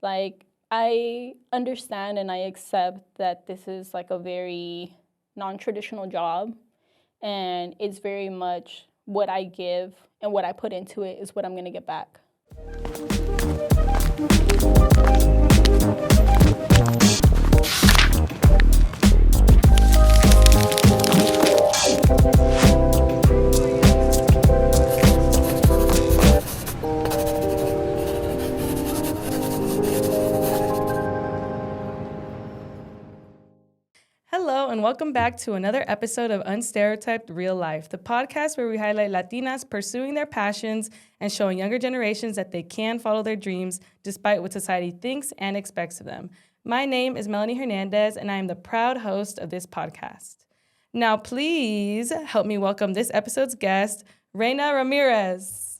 Like, I understand and I accept that this is like a very non-traditional job, and it's very much what I give and what I put into it is what I'm gonna get back. Hello, and welcome back to another episode of Unstereotyped Real Life, the podcast where we highlight Latinas pursuing their passions and showing younger generations that they can follow their dreams despite what society thinks and expects of them. My name is Melanie Hernandez, and I am the proud host of this podcast. Now, please help me welcome this episode's guest, Reyna Ramirez.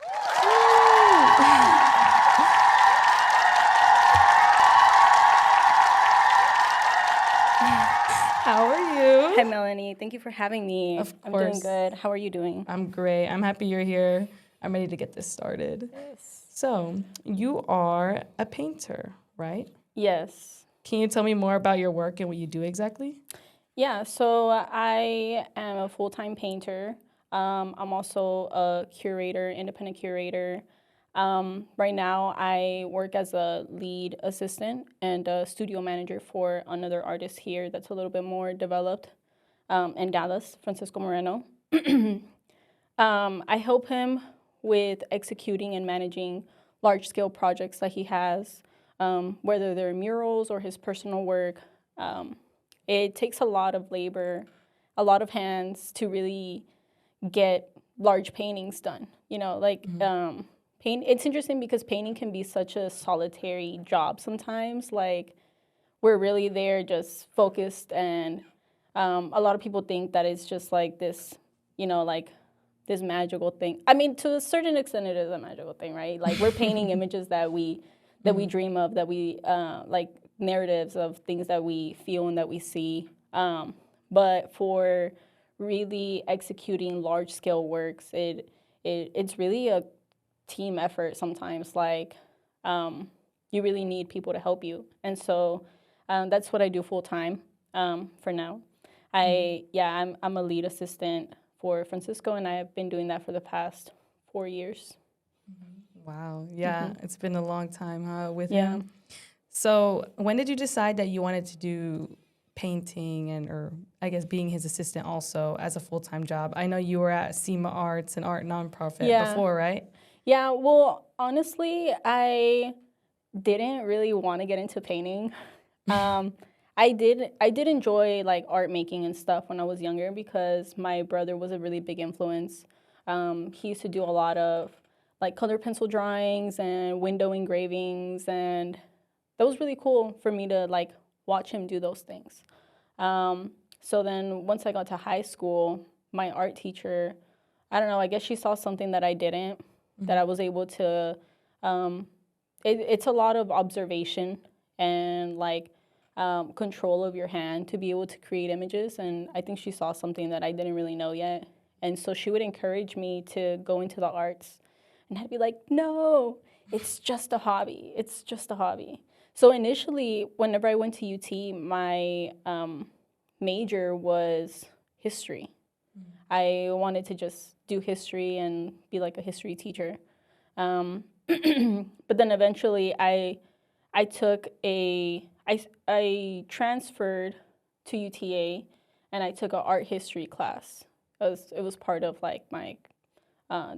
How are you? Hi, Melanie. Thank you for having me. Of I'm course. doing good. How are you doing? I'm great. I'm happy you're here. I'm ready to get this started. Yes. So, you are a painter, right? Yes. Can you tell me more about your work and what you do exactly? Yeah, so I am a full-time painter. I'm also a curator, independent curator. Right now, I work as a lead assistant and a studio manager for another artist here that's a little bit more developed in Dallas, Francisco Moreno. I help him with executing and managing large-scale projects that he has, whether they're murals or his personal work. It takes a lot of labor, a lot of hands to really get large paintings done. You know, like it's interesting because painting can be such a solitary job sometimes. Like, we're really there just focused, and a lot of people think that it's just like this, like this magical thing. I mean, to a certain extent, it is a magical thing, right? Like, we're painting images that we dream of, that we like narratives of things that we feel and that we see. But for really executing large scale works, it's really a team effort sometimes. Like, you really need people to help you, and so that's what I do full time for now. I'm a lead assistant for Francisco, and I have been doing that for the past 4 years. Wow, yeah, It's been a long time, huh, with Yeah. him? So, when did you decide that you wanted to do painting or I guess being his assistant also as a full-time job? I know you were at SEMA Arts, an art nonprofit before, right? Yeah, well, honestly, I didn't really want to get into painting. I did enjoy like art making and stuff when I was younger because my brother was a really big influence. He used to do a lot of like color pencil drawings and window engravings, and that was really cool for me to like watch him do those things. So then once I got to high school, my art teacher, I don't know, I guess she saw something that I didn't, that I was able to, it's a lot of observation and like control of your hand to be able to create images. And I think she saw something that I didn't really know yet. And so she would encourage me to go into the arts. And I'd be like, no, it's just a hobby. It's just a hobby. So initially, whenever I went to UT, my major was history. I wanted to just do history and be like a history teacher. But then eventually I transferred to UTA, and I took an art history class. It was part of like my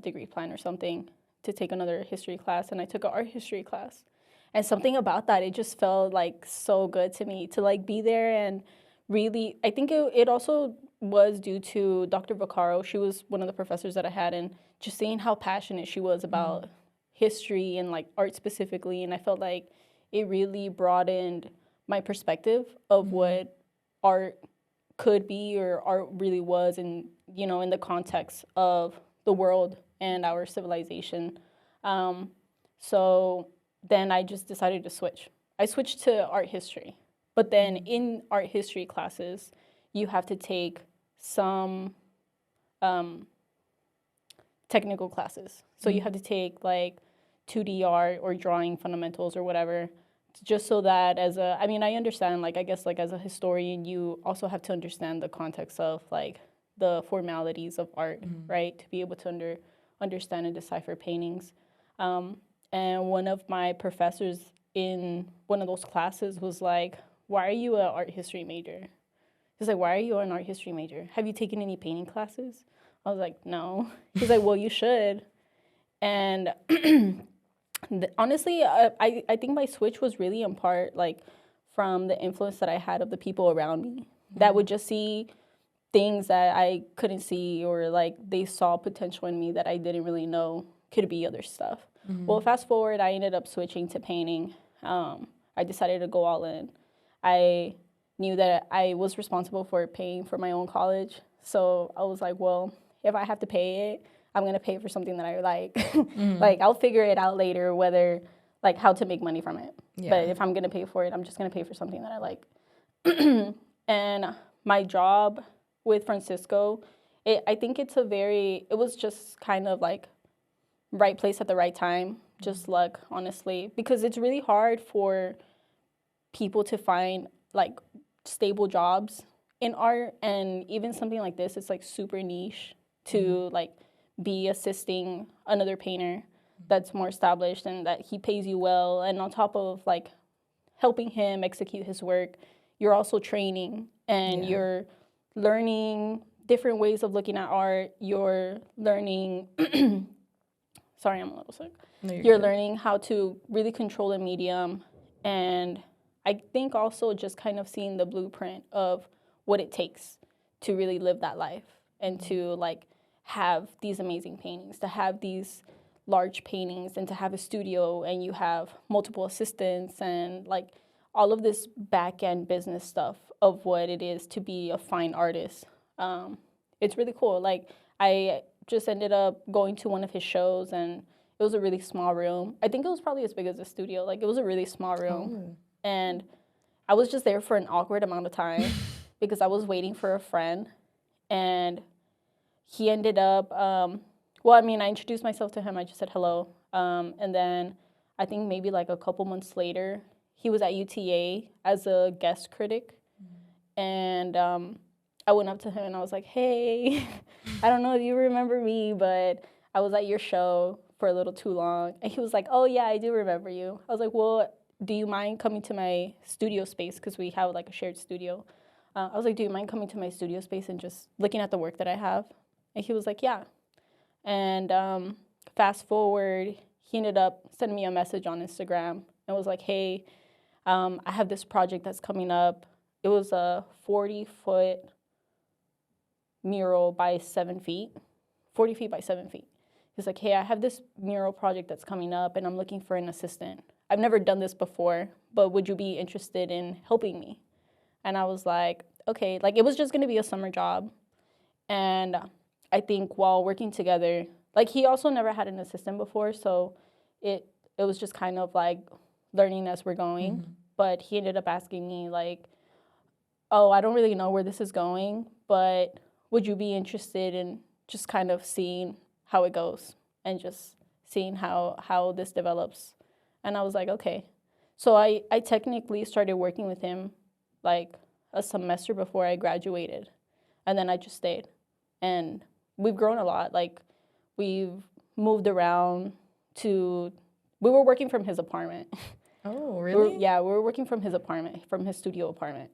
degree plan or something to take another history class, and I took an art history class. And something about that, it just felt like so good to me to like be there. And really, I think it also was due to Dr. Vaccaro. She was one of the professors that I had, and just seeing how passionate she was about history and like art specifically. And I felt like it really broadened my perspective of what art could be or art really was, and in the context of the world and our civilization. So then I just decided to switch. I switched to art history. But then in art history classes, you have to take some technical classes. So you have to take like 2D art or drawing fundamentals or whatever just so that I understand, like, I guess, like, as a historian, you also have to understand the context of, like, the formalities of art, right? To be able to understand and decipher paintings. And one of my professors in one of those classes was like, why are you an art history major? He's like, why are you an art history major? Have you taken any painting classes? I was like, no. He's like, well, you should. And honestly, I think my switch was really in part, like, from the influence that I had of the people around me that would just see things that I couldn't see, or, like, they saw potential in me that I didn't really know could be other stuff. Well, fast forward, I ended up switching to painting. I decided to go all in. I knew that I was responsible for paying for my own college. So I was like, well, if I have to pay it, I'm going to pay for something that I like. Like, I'll figure it out later, whether, like, how to make money from it. Yeah. But if I'm going to pay for it, I'm just going to pay for something that I like. And my job with Francisco, I think it was just kind of like right place at the right time, just luck, honestly, because it's really hard for people to find, like, stable jobs in art, and even something like this, it's, like, super niche to like be assisting another painter that's more established and that he pays you well, and on top of, like, helping him execute his work, you're also training, and you're learning different ways of looking at art. You're learning sorry, I'm a little sick. No, you're good. learning how to really control a medium, and I think also just kind of seeing the blueprint of what it takes to really live that life and to, like, have these amazing paintings, to have these large paintings, and to have a studio, and you have multiple assistants, and, like, all of this back end business stuff of what it is to be a fine artist. It's really cool. Like, I just ended up going to one of his shows, and it was a really small room. I think it was probably as big as the studio. Like, it was a really small room. And I was just there for an awkward amount of time because I was waiting for a friend, and he ended up, I introduced myself to him. I just said hello. And then I think maybe like a couple months later, he was at UTA as a guest critic. And I went up to him and I was like, hey, I don't know if you remember me, but I was at your show for a little too long. And he was like, oh, yeah, I do remember you. I was like, well, do you mind coming to my studio space? Because we have, like, a shared studio. I was like, do you mind coming to my studio space and just looking at the work that I have? And he was like, yeah. And fast forward, he ended up sending me a message on Instagram and was like, hey, I have this project that's coming up. It was a 40-foot mural by 7 feet, 40 feet by 7 feet. He's like, hey, I have this mural project that's coming up, and I'm looking for an assistant. I've never done this before, but would you be interested in helping me? And I was like, okay. Like, it was just going to be a summer job. And I think while working together, like, he also never had an assistant before, so it was just kind of like learning as we're going. Mm-hmm. But he ended up asking me, like, oh, I don't really know where this is going, but would you be interested in just kind of seeing how it goes and just seeing how this develops? And I was like, okay. So I technically started working with him like a semester before I graduated, and then I just stayed. And we've grown a lot. Like, we've moved around we were working from his apartment. Oh, really? We were working from his apartment, from his studio apartment.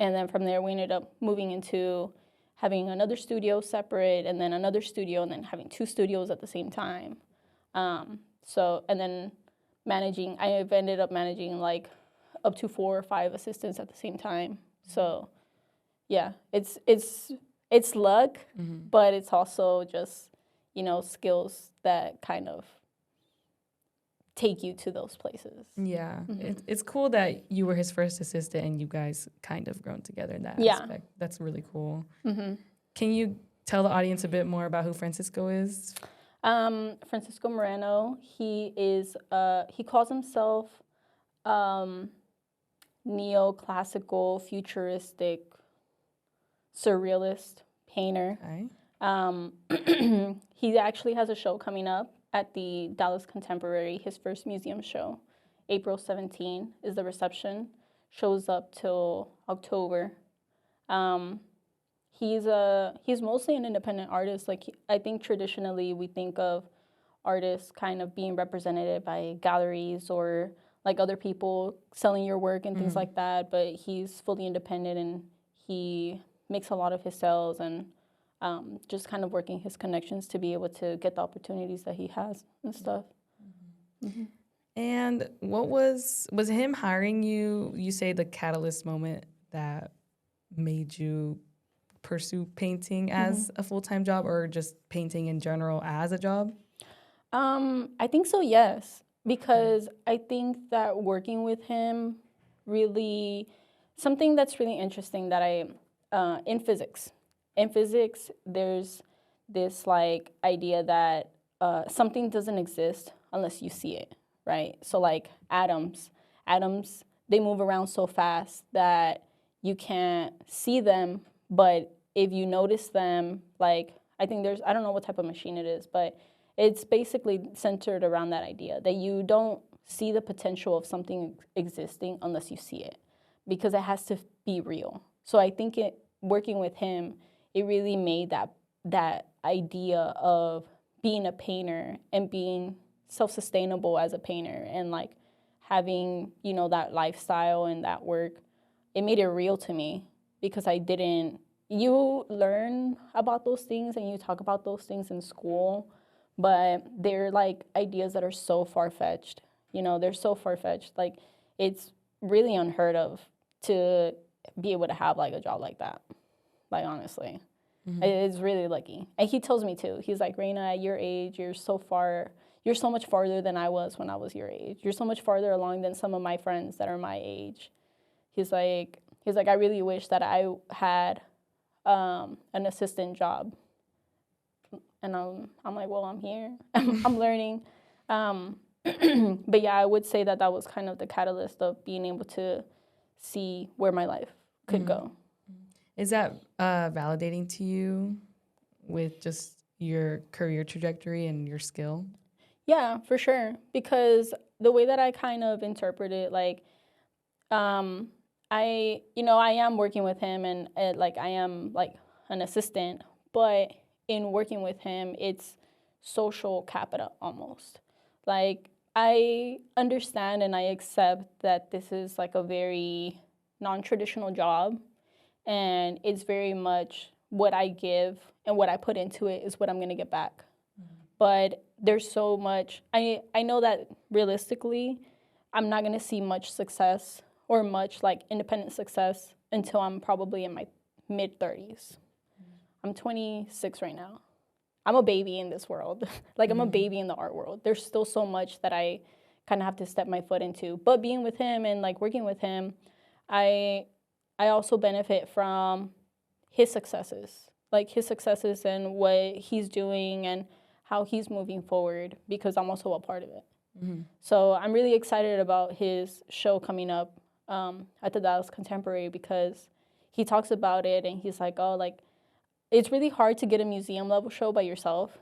And then from there, we ended up moving into having another studio separate, and then another studio, and then having 2 studios at the same time. And then I've ended up managing like up to 4 or 5 assistants at the same time. So yeah, it's luck, mm-hmm. but it's also just, skills that kind of take you to those places. Yeah, mm-hmm. It's cool that you were his first assistant and you guys kind of grown together in that aspect. That's really cool. Mm-hmm. Can you tell the audience a bit more about who Francisco is? Francisco Moreno, he calls himself neoclassical, futuristic, surrealist painter. Okay. He actually has a show coming up at the Dallas Contemporary, his first museum show April 17 is the reception. Shows up till October. Um, he's mostly an independent artist. Like I think traditionally we think of artists kind of being represented by galleries or like other people selling your work and things like that. But he's fully independent and he makes a lot of his sales and just kind of working his connections to be able to get the opportunities that he has and stuff. Mm-hmm. And what was him hiring you? You say the catalyst moment that made you pursue painting as a full-time job, or just painting in general as a job? I think so, yes, because I think that working with him really, something that's really interesting that in physics, there's this like idea that something doesn't exist unless you see it, right? So like atoms, they move around so fast that you can't see them, but if you notice them, like I don't know what type of machine it is, but it's basically centered around that idea that you don't see the potential of something existing unless you see it, because it has to be real. So I think working with him, it really made that idea of being a painter and being self-sustainable as a painter and like having, that lifestyle and that work, it made it real to me because you learn about those things and you talk about those things in school, but they're like ideas that are so far-fetched. They're so far-fetched. Like it's really unheard of to be able to have like a job like that. Like honestly, it's really lucky. And he tells me too. He's like, Reyna, at your age, you're so much farther than I was when I was your age. You're so much farther along than some of my friends that are my age. He's like, I really wish that I had an assistant job. And I'm like, well, I'm here. I'm learning. But yeah, I would say that was kind of the catalyst of being able to see where my life could go. Is that validating to you with just your career trajectory and your skill? Yeah, for sure. Because the way that I kind of interpret it, like, I am working with him and like I am like an assistant, but in working with him, it's social capital almost. Like I understand and I accept that this is like a very non-traditional job, and it's very much what I give and what I put into it is what I'm going to get back. But there's so much, I know that realistically, I'm not going to see much success or much like independent success until I'm probably in my mid-30s. I'm 26 right now. I'm a baby in this world. Like I'm a baby in the art world. There's still so much that I kind of have to step my foot into. But being with him and like working with him, I also benefit from his successes. Like his successes and what he's doing and how he's moving forward, because I'm also a part of it. So I'm really excited about his show coming up at the Dallas Contemporary, because he talks about it and he's like, oh, like, it's really hard to get a museum level show by yourself.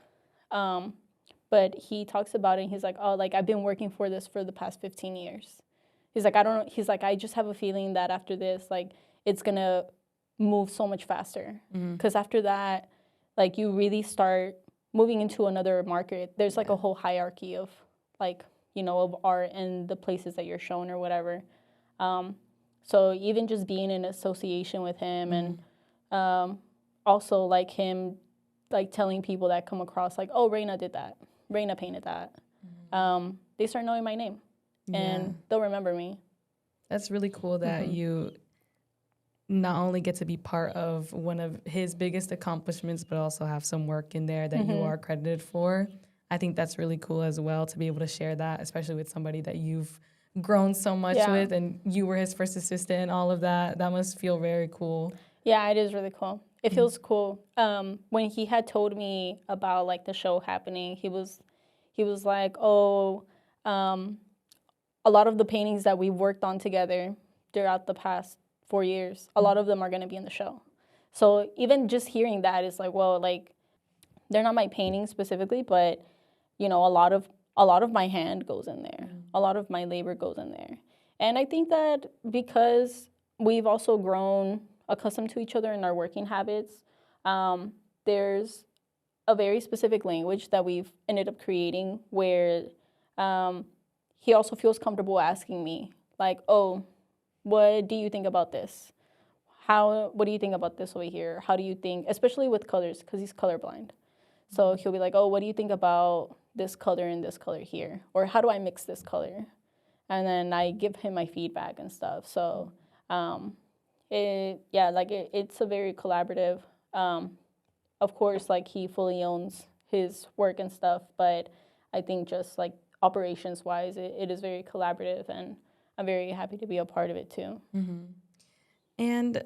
But he talks about it and he's like, oh, like, I've been working for this for the past 15 years. He's like, I just have a feeling that after this, like, it's going to move so much faster. Because after that, like, you really start moving into another market. There's like a whole hierarchy of like, of art and the places that you're shown or whatever. So even just being in association with him and also like him like telling people that come across like, oh, Reyna did that. Reyna painted that. They start knowing my name and they'll remember me. That's really cool that you not only get to be part of one of his biggest accomplishments, but also have some work in there that you are credited for. I think that's really cool as well to be able to share that, especially with somebody that you've grown so much with and you were his first assistant and all of that. That must feel very cool. Yeah, it is really cool. It feels cool. When he had told me about like the show happening, he was like, oh, a lot of the paintings that we've worked on together throughout the past 4 years, a lot of them are going to be in the show. So even just hearing that is like, well, like, they're not my paintings specifically, but, a lot of a lot of my hand goes in there. A lot of my labor goes in there. And I think that because we've also grown accustomed to each other in our working habits, there's a very specific language that we've ended up creating where he also feels comfortable asking me, like, oh, what do you think about this? What do you think about this over here? How do you think, especially with colors, because he's colorblind. So he'll be like, oh, what do you think about this color and this color here? Or how do I mix this color? And then I give him my feedback and stuff. So it's a very collaborative. Of course, like he fully owns his work and stuff, but I think just like operations wise, it is very collaborative, and I'm very happy to be a part of it too. Mm-hmm. And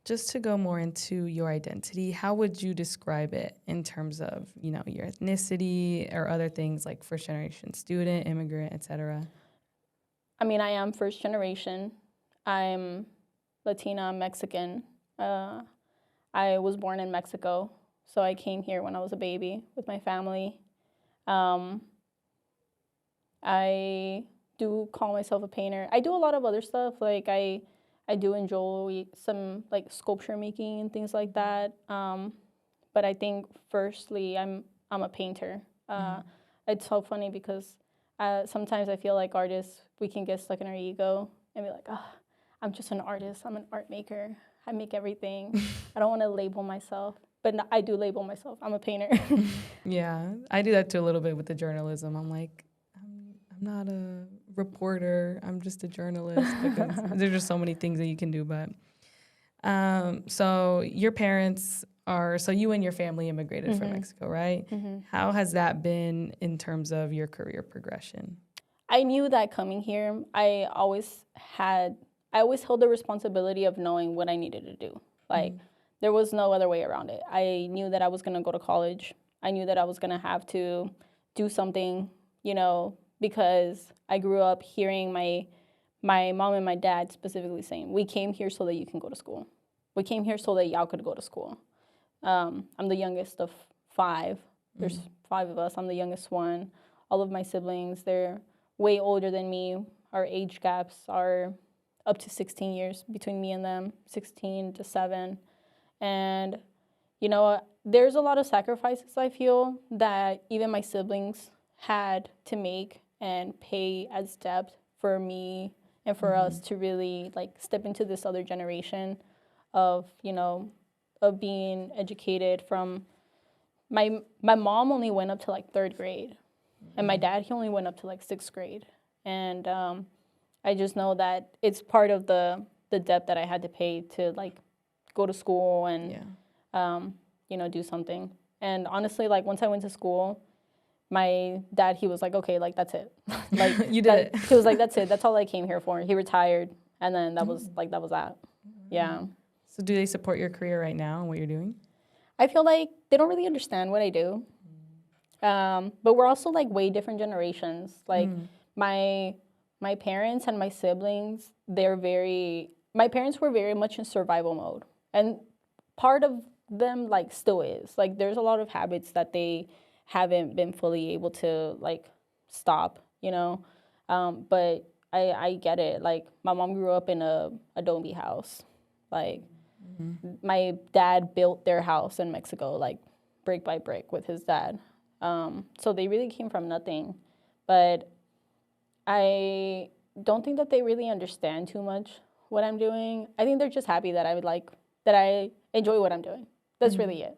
just to go more into your identity, how would you describe it in terms of, you know, your ethnicity or other things like first generation student, immigrant, etc.? I mean, I am first generation. I'm Latina, Mexican. I was born in Mexico, so I came here when I was a baby with my family. I do call myself a painter. I do a lot of other stuff, like I do enjoy some like sculpture making and things like that. But I think firstly, I'm a painter. It's so funny because sometimes I feel like artists, we can get stuck in our ego and be like, oh, I'm just an artist. I'm an art maker. I make everything. I don't want to label myself. But no, I do label myself. I'm a painter. Yeah, I do that too a little bit with the journalism. I'm like, I'm not a reporter. I'm just a journalist, because there's just so many things that you can do. But so your parents so you and your family immigrated from Mexico, right? Mm-hmm. How has that been in terms of your career progression? I knew that coming here, I always held the responsibility of knowing what I needed to do. Like, there was no other way around it. I knew that I was going to go to college. I knew that I was going to have to do something, you know, because I grew up hearing my mom and my dad specifically saying, we came here so that you can go to school. We came here so that y'all could go to school. I'm the youngest of 5. There's 5 of us. I'm the youngest one. All of my siblings, they're way older than me. Our age gaps are up to 16 years between me and them, 16 to 7. And, you know, there's a lot of sacrifices, I feel, that even my siblings had to make and pay as debt for me and for us to really, like, step into this other generation of, you know, of being educated from... My mom only went up to, like, 3rd grade. And my dad, he only went up to, like, 6th grade. And I just know that it's part of the debt that I had to pay to, like, go to school and, you know, do something. And honestly, like, once I went to school, my dad, he was like, okay, like, that's it. Like, you did it. He was like, that's it. That's all I came here for. He retired. And then that was that. Yeah. So do they support your career right now and what you're doing? I feel like they don't really understand what I do. But we're also, like, way different generations. Like, my parents and my siblings, my parents were very much in survival mode. And part of them, like, still is. Like, there's a lot of habits that they haven't been fully able to, like, stop, you know? But I get it. Like, my mom grew up in a adobe house. Like, my dad built their house in Mexico, like, brick by brick with his dad. So they really came from nothing. But I don't think that they really understand too much what I'm doing. I think they're just happy that I enjoy what I'm doing. That's really it.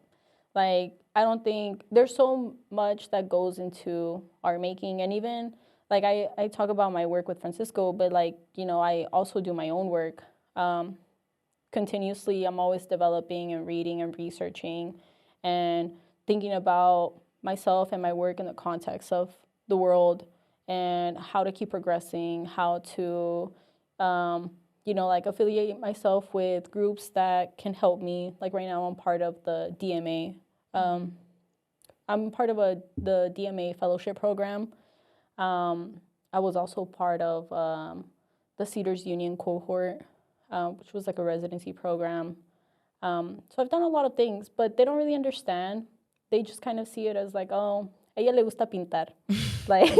Like, I don't think there's so much that goes into art making. And even, like, I talk about my work with Francisco, but, like, you know, I also do my own work. Continuously, I'm always developing and reading and researching and thinking about myself and my work in the context of the world and how to keep progressing, how to, you know, like, affiliate myself with groups that can help me. Like, right now, I'm part of the DMA. I'm part of the DMA fellowship program. I was also part of the Cedars Union cohort, which was like a residency program. So I've done a lot of things, but they don't really understand. They just kind of see it as like, oh, a ella le gusta pintar. Like,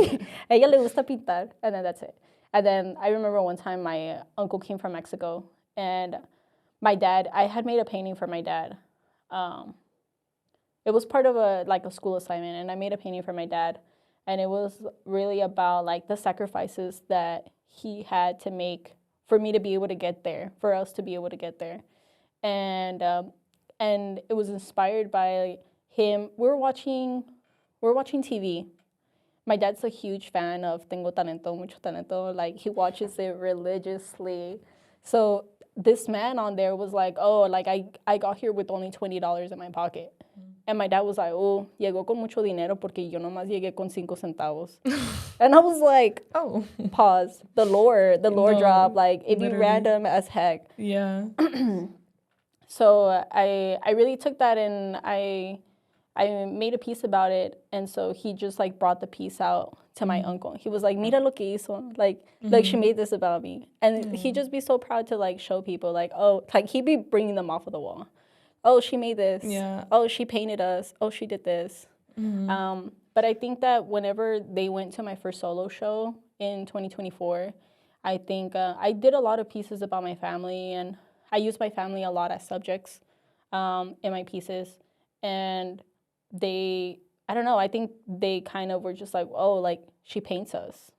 a ella le gusta pintar, and then that's it. And then I remember one time my uncle came from Mexico, and my dad, I had made a painting for my dad. It was part of a school assignment, and I made a painting for my dad, and it was really about like the sacrifices that he had to make for me to be able to get there, for us to be able to get there, and it was inspired by him. We're watching TV. My dad's a huge fan of Tengo Talento, Mucho Talento. Like, he watches it religiously. So this man on there was like, oh, like, I got here with only $20 in my pocket. And my dad was like, oh, llegó con mucho dinero porque yo nomás llegué con 5 centavos. And I was like, Oh. Pause. The lore drop. Like, it'd be random as heck. Yeah. So I really took that, and I made a piece about it, and so he just like brought the piece out to my uncle. He was like, "Mira lo que hizo," like she made this about me, and he'd just be so proud to like show people, like, oh, like he'd be bringing them off of the wall. Oh, she made this. Yeah. Oh, she painted us. Oh, she did this. But I think that whenever they went to my first solo show in 2024, I think I did a lot of pieces about my family, and I used my family a lot as subjects in my pieces, and I don't know, I think they kind of were just like, oh, like, she paints us.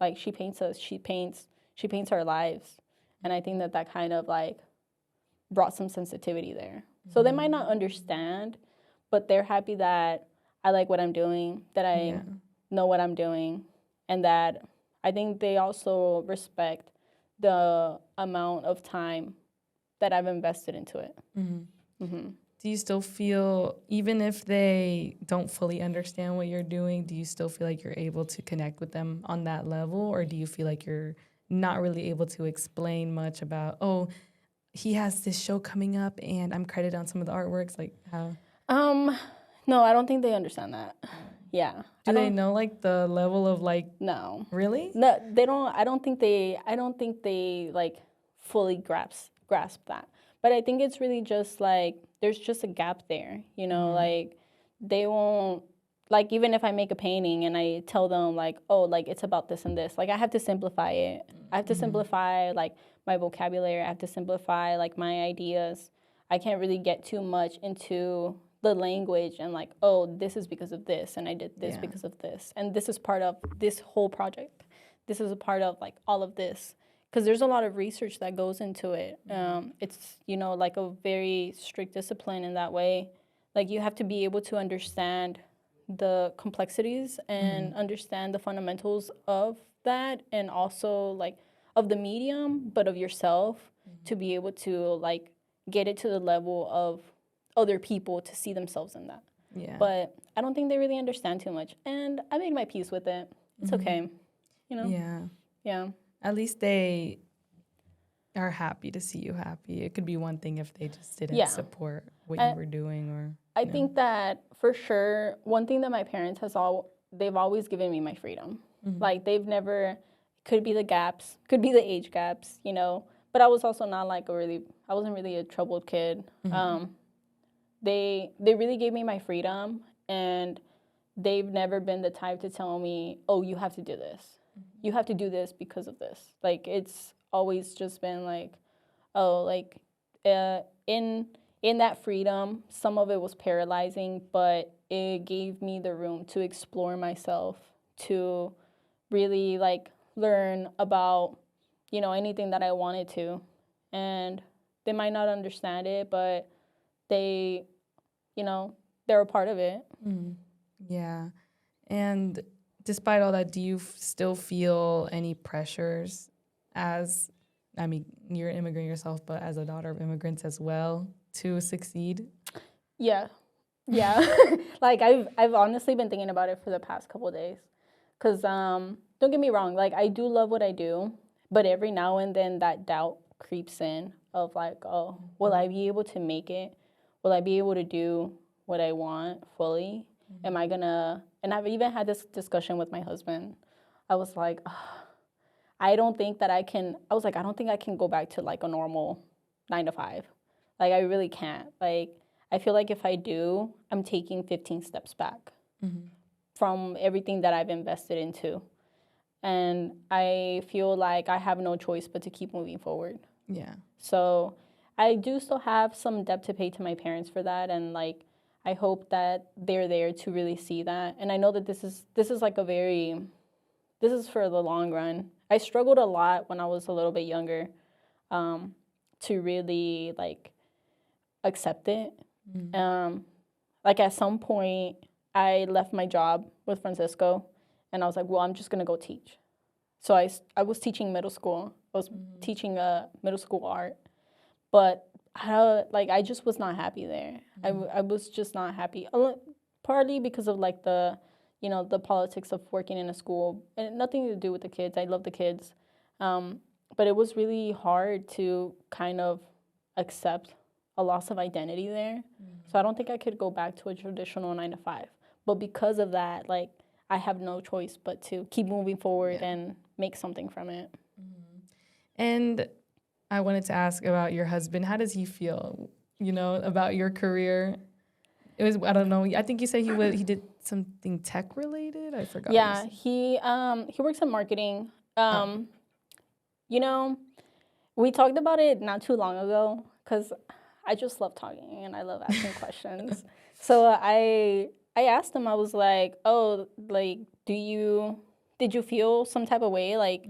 Like, she paints us. She paints our lives. And I think that kind of, like, brought some sensitivity there. So they might not understand, but they're happy that I like what I'm doing, that I know what I'm doing, and that I think they also respect the amount of time that I've invested into it. Do you still feel, even if they don't fully understand what you're doing, do you still feel like you're able to connect with them on that level? Or do you feel like you're not really able to explain much about, oh, he has this show coming up and I'm credited on some of the artworks? Like, how? No, I don't think they understand that. Yeah. Do they know like the level of like? No. Really? No, they don't. I don't think they like fully grasp that. But I think it's really just like there's just a gap there, you know, like they won't, like, even if I make a painting and I tell them like, oh, like it's about this and this, like I have to simplify it. I have to simplify like my vocabulary. I have to simplify like my ideas. I can't really get too much into the language and like, oh, this is because of this, and I did this because of this, and this is part of this whole project. This is a part of like all of this, because there's a lot of research that goes into it. It's, you know, like a very strict discipline in that way. Like, you have to be able to understand the complexities and understand the fundamentals of that, and also like of the medium, but of yourself, to be able to like get it to the level of other people to see themselves in that. Yeah. But I don't think they really understand too much, and I made my peace with it. It's okay, you know. Yeah. At least they are happy to see you happy. It could be one thing if they just didn't support what you were doing, or I think that for sure, one thing that my parents they've always given me my freedom. Like, they've never, could be the gaps, could be the age gaps, you know, but I was also not like I wasn't really a troubled kid. They really gave me my freedom, and they've never been the type to tell me, oh, you have to do this. You have to do this because of this. Like, it's always just been like, oh, like, in that freedom, some of it was paralyzing, but it gave me the room to explore myself, to really, like, learn about, you know, anything that I wanted to. And they might not understand it, but they, you know, they're a part of it. Yeah. And despite all that, do you still feel any pressures as, I mean, you're an immigrant yourself, but as a daughter of immigrants as well, to succeed? Yeah. Like, I've honestly been thinking about it for the past couple of days. Because don't get me wrong, like, I do love what I do, but every now and then that doubt creeps in of like, oh, will I be able to make it? Will I be able to do what I want fully? Am I gonna, and I've even had this discussion with my husband. I was like, I don't think I can go back to like a normal 9 to 5. Like, I really can't. Like, I feel like if I do, I'm taking 15 steps back from everything that I've invested into. And I feel like I have no choice but to keep moving forward. Yeah. So I do still have some debt to pay to my parents for that, and like I hope that they're there to really see that. And I know that this is like this is for the long run. I struggled a lot when I was a little bit younger, to really like accept it. Like at some point, I left my job with Francisco, and I was like, well, I'm just gonna go teach. So I was teaching middle school. I was teaching middle school art, but I just was not happy there. I was just not happy. Partly because of like the politics of working in a school, and nothing to do with the kids. I love the kids, but it was really hard to kind of accept a loss of identity there. So I don't think I could go back to a traditional 9 to 5. But because of that, like I have no choice but to keep moving forward and make something from it. And I wanted to ask about your husband. How does he feel, about your career? It was, I don't know, I think you said he did something tech related. I forgot. Yeah, he works in marketing. We talked about it not too long ago because I just love talking and I love asking questions. So I asked him, I was like, oh, like, did you feel some type of way, like,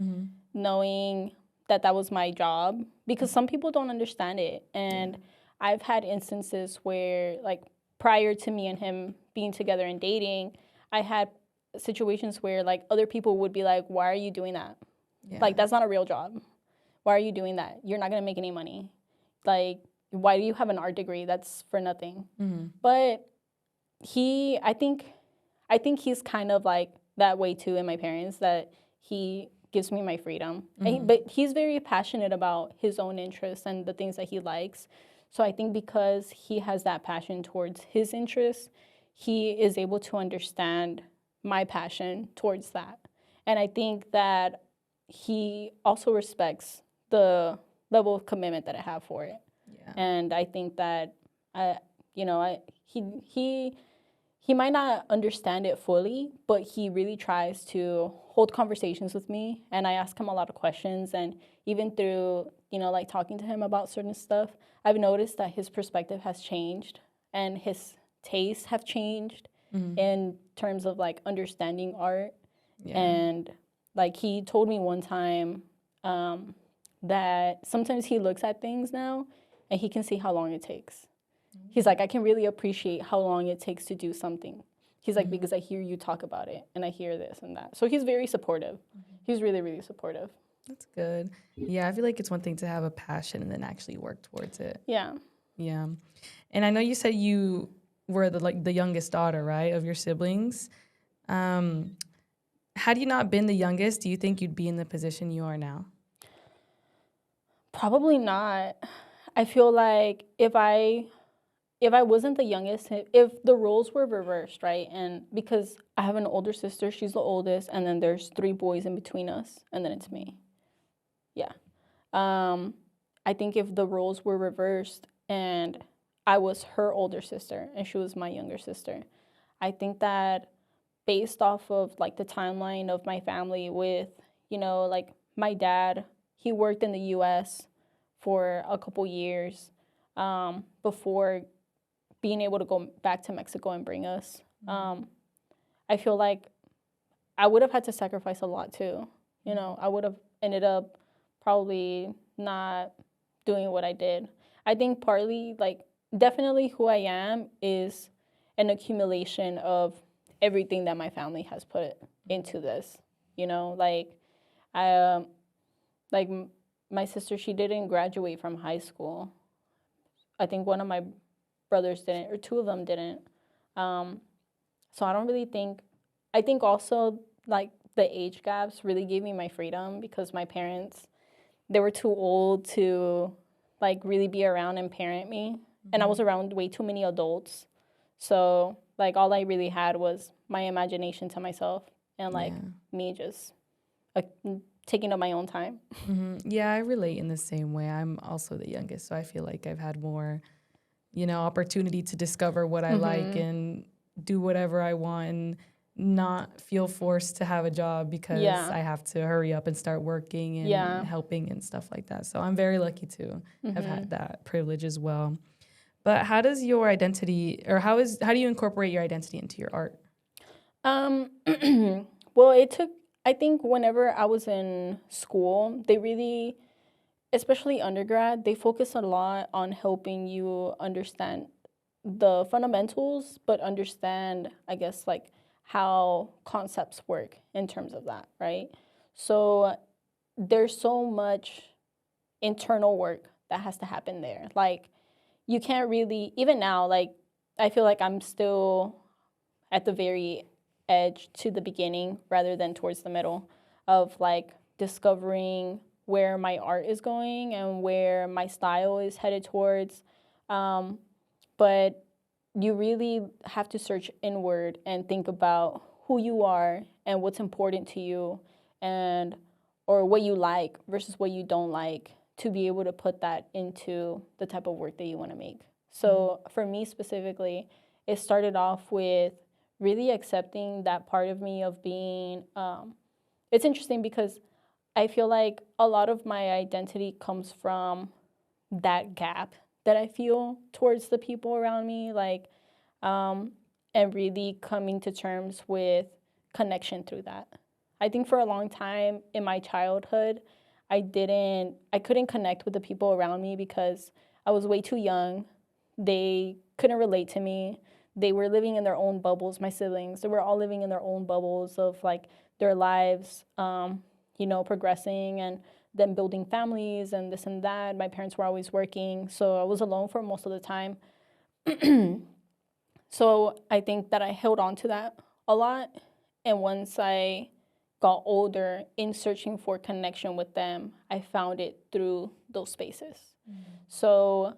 knowing that was my job? Because some people don't understand it. And I've had instances where, like, prior to me and him being together and dating, I had situations where, like, other people would be like, why are you doing that? Yeah. Like, that's not a real job. Why are you doing that? You're not going to make any money. Like, why do you have an art degree? That's for nothing. But I think he's kind of like that way too in my parents, that he gives me my freedom. But he's very passionate about his own interests and the things that he likes. So I think because he has that passion towards his interests, he is able to understand my passion towards that. And I think that he also respects the level of commitment that I have for it. Yeah. And I think that he might not understand it fully, but he really tries to hold conversations with me, and I ask him a lot of questions. And even through, like talking to him about certain stuff, I've noticed that his perspective has changed and his tastes have changed in terms of like understanding art. Yeah. And like he told me one time that sometimes he looks at things now and he can see how long it takes. He's like, I can really appreciate how long it takes to do something. He's like, because I hear you talk about it and I hear this and that. So he's very supportive. He's really, really supportive. That's good. Yeah, I feel like it's one thing to have a passion and then actually work towards it. Yeah. Yeah. And I know you said you were the youngest daughter, right, of your siblings. Had you not been the youngest, do you think you'd be in the position you are now? Probably not. I feel like if I wasn't the youngest, if the roles were reversed, right? And because I have an older sister, she's the oldest, and then there's 3 boys in between us, and then it's me. Yeah. I think if the roles were reversed and I was her older sister and she was my younger sister, I think that based off of like the timeline of my family with, like my dad, he worked in the US for a couple years before being able to go back to Mexico and bring us. I feel like I would have had to sacrifice a lot too. I would have ended up probably not doing what I did. I think partly, like, definitely who I am is an accumulation of everything that my family has put into this. Like, like my sister, she didn't graduate from high school. I think one of my brothers didn't, or 2 of them didn't. So I don't really think, I think also like the age gaps really gave me my freedom because my parents, they were too old to like really be around and parent me. And I was around way too many adults. So like all I really had was my imagination to myself and like me just taking up my own time. Yeah, I relate in the same way. I'm also the youngest, so I feel like I've had more, opportunity to discover what I like and do whatever I want. And not feel forced to have a job because Yeah. I have to hurry up and start working and Yeah. helping and stuff like that. So I'm very lucky to have had Mm-hmm. that privilege as well. But how does your identity, or how do you incorporate your identity into your art? Well, I think whenever I was in school, they really, especially undergrad, they focus a lot on helping you understand the fundamentals, but understand, I guess, like how concepts work in terms of that, right? So there's so much internal work that has to happen there. Like, you can't really, even now, like, I feel like I'm still at the very edge to the beginning rather than towards the middle of like discovering where my art is going and where my style is headed towards. But you really have to search inward and think about who you are and what's important to you, and or what you like versus what you don't like, to be able to put that into the type of work that you want to make. So for me specifically, it started off with really accepting that part of me of being, it's interesting because I feel like a lot of my identity comes from that gap that I feel towards the people around me, like, and really coming to terms with connection through that. I think for a long time in my childhood, I couldn't connect with the people around me because I was way too young. They couldn't relate to me. They were living in their own bubbles, my siblings. They were all living in their own bubbles of like their lives, progressing and them building families and this and that. My parents were always working, so I was alone for most of the time. So I think that I held on to that a lot. And once I got older, in searching for connection with them, I found it through those spaces. So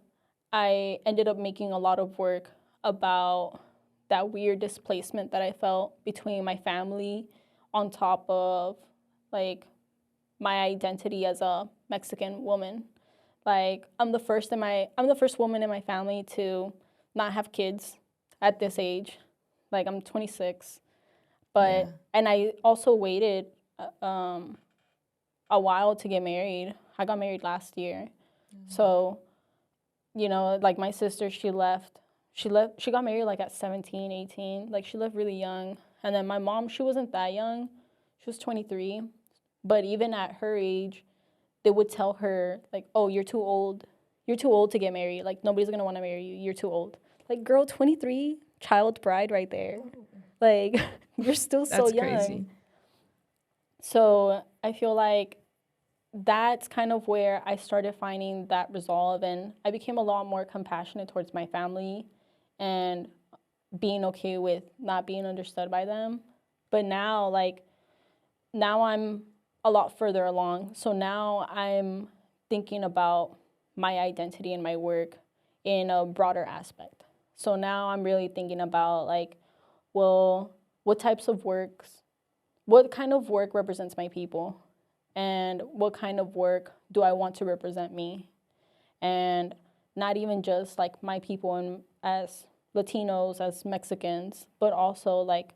I ended up making a lot of work about that weird displacement that I felt between my family, on top of like my identity as a Mexican woman. Like I'm the first woman in my family to not have kids at this age. Like I'm 26, but and I also waited a while to get married. I got married last year. So, like my sister, she got married like at 17, 18. Like she left really young. And then my mom, she wasn't that young. She was 23. But even at her age, they would tell her like, "Oh, you're too old. You're too old to get married. Like nobody's going to want to marry you. You're too old." Like, girl, 23, child bride right there. Like you're still so young. That's crazy. So, I feel like that's kind of where I started finding that resolve, and I became a lot more compassionate towards my family and being okay with not being understood by them. But now I'm a lot further along. So now I'm thinking about my identity and my work in a broader aspect. So now I'm really thinking about like, well, what kind of work represents my people? And what kind of work do I want to represent me? And not even just like my people and as Latinos, as Mexicans, but also like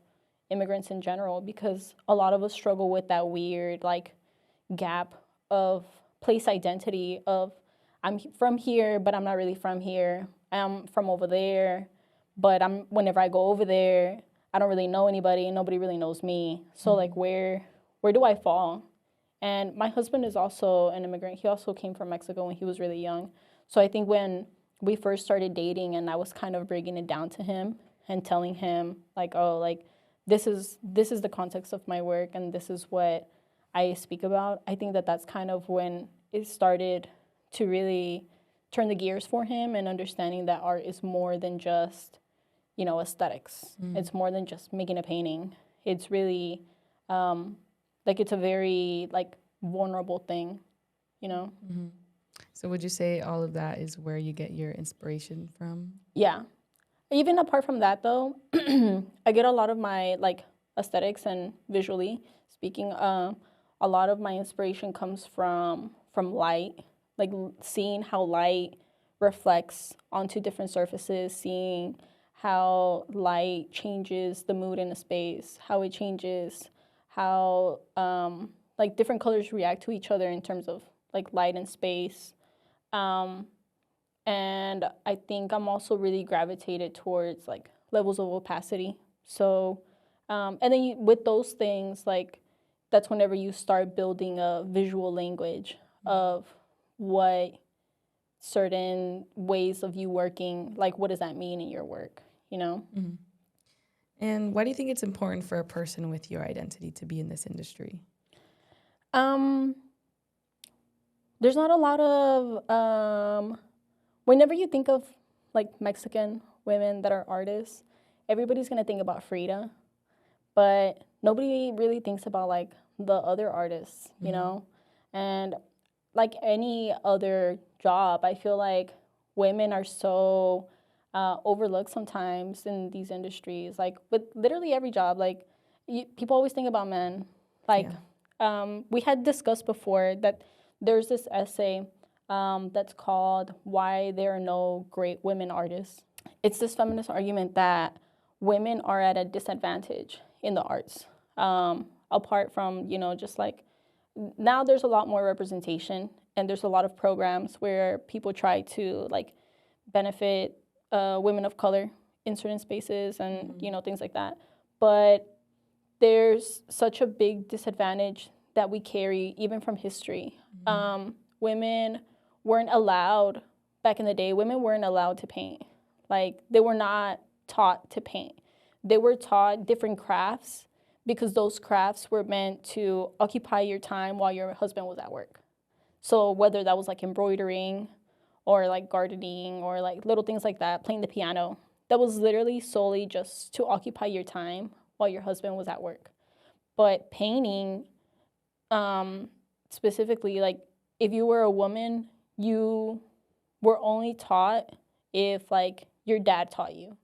immigrants in general, because a lot of us struggle with that weird like gap of place identity of I'm from here, but I'm not really from here. I'm from over there, but whenever I go over there, I don't really know anybody and nobody really knows me. So like where do I fall? And my husband is also an immigrant. He also came from Mexico when he was really young. So I think when we first started dating and I was kind of breaking it down to him and telling him like, oh, like this is the context of my work and this is what I speak about, I think that that's kind of when it started to really turn the gears for him and understanding that art is more than just, aesthetics. It's more than just making a painting. It's really, like it's a very like vulnerable thing, So would you say all of that is where you get your inspiration from? Yeah. Even apart from that though, I get a lot of my like aesthetics and visually speaking, a lot of my inspiration comes from light, like seeing how light reflects onto different surfaces, seeing how light changes the mood in a space, how it changes how like different colors react to each other in terms of like light and space. And I think I'm also really gravitated towards like levels of opacity. So, and then with those things, like that's whenever you start building a visual language of what certain ways of you working, like what does that mean in your work, you know? Mm-hmm. And why do you think it's important for a person with your identity to be in this industry? There's not a lot of, whenever you think of like Mexican women that are artists, everybody's gonna think about Frida, but nobody really thinks about like the other artists, you know? And like any other job, I feel like women are so overlooked sometimes in these industries. Like with literally every job, like people always think about men. Like we had discussed before that there's this essay that's called "Why There Are No Great Women Artists." It's this feminist argument that women are at a disadvantage in the arts, apart from, you know, just like now there's a lot more representation and there's a lot of programs where people try to like benefit women of color in certain spaces and, you know, things like that. But there's such a big disadvantage that we carry even from history. Women weren't allowed, back in the day, women weren't allowed to paint. Like, they were not taught to paint. They were taught different crafts because those crafts were meant to occupy your time while your husband was at work. So whether that was like embroidering or like gardening or like little things like that, playing the piano, that was literally solely just to occupy your time while your husband was at work. But painting, specifically, like if you were a woman, you were only taught if like your dad taught you,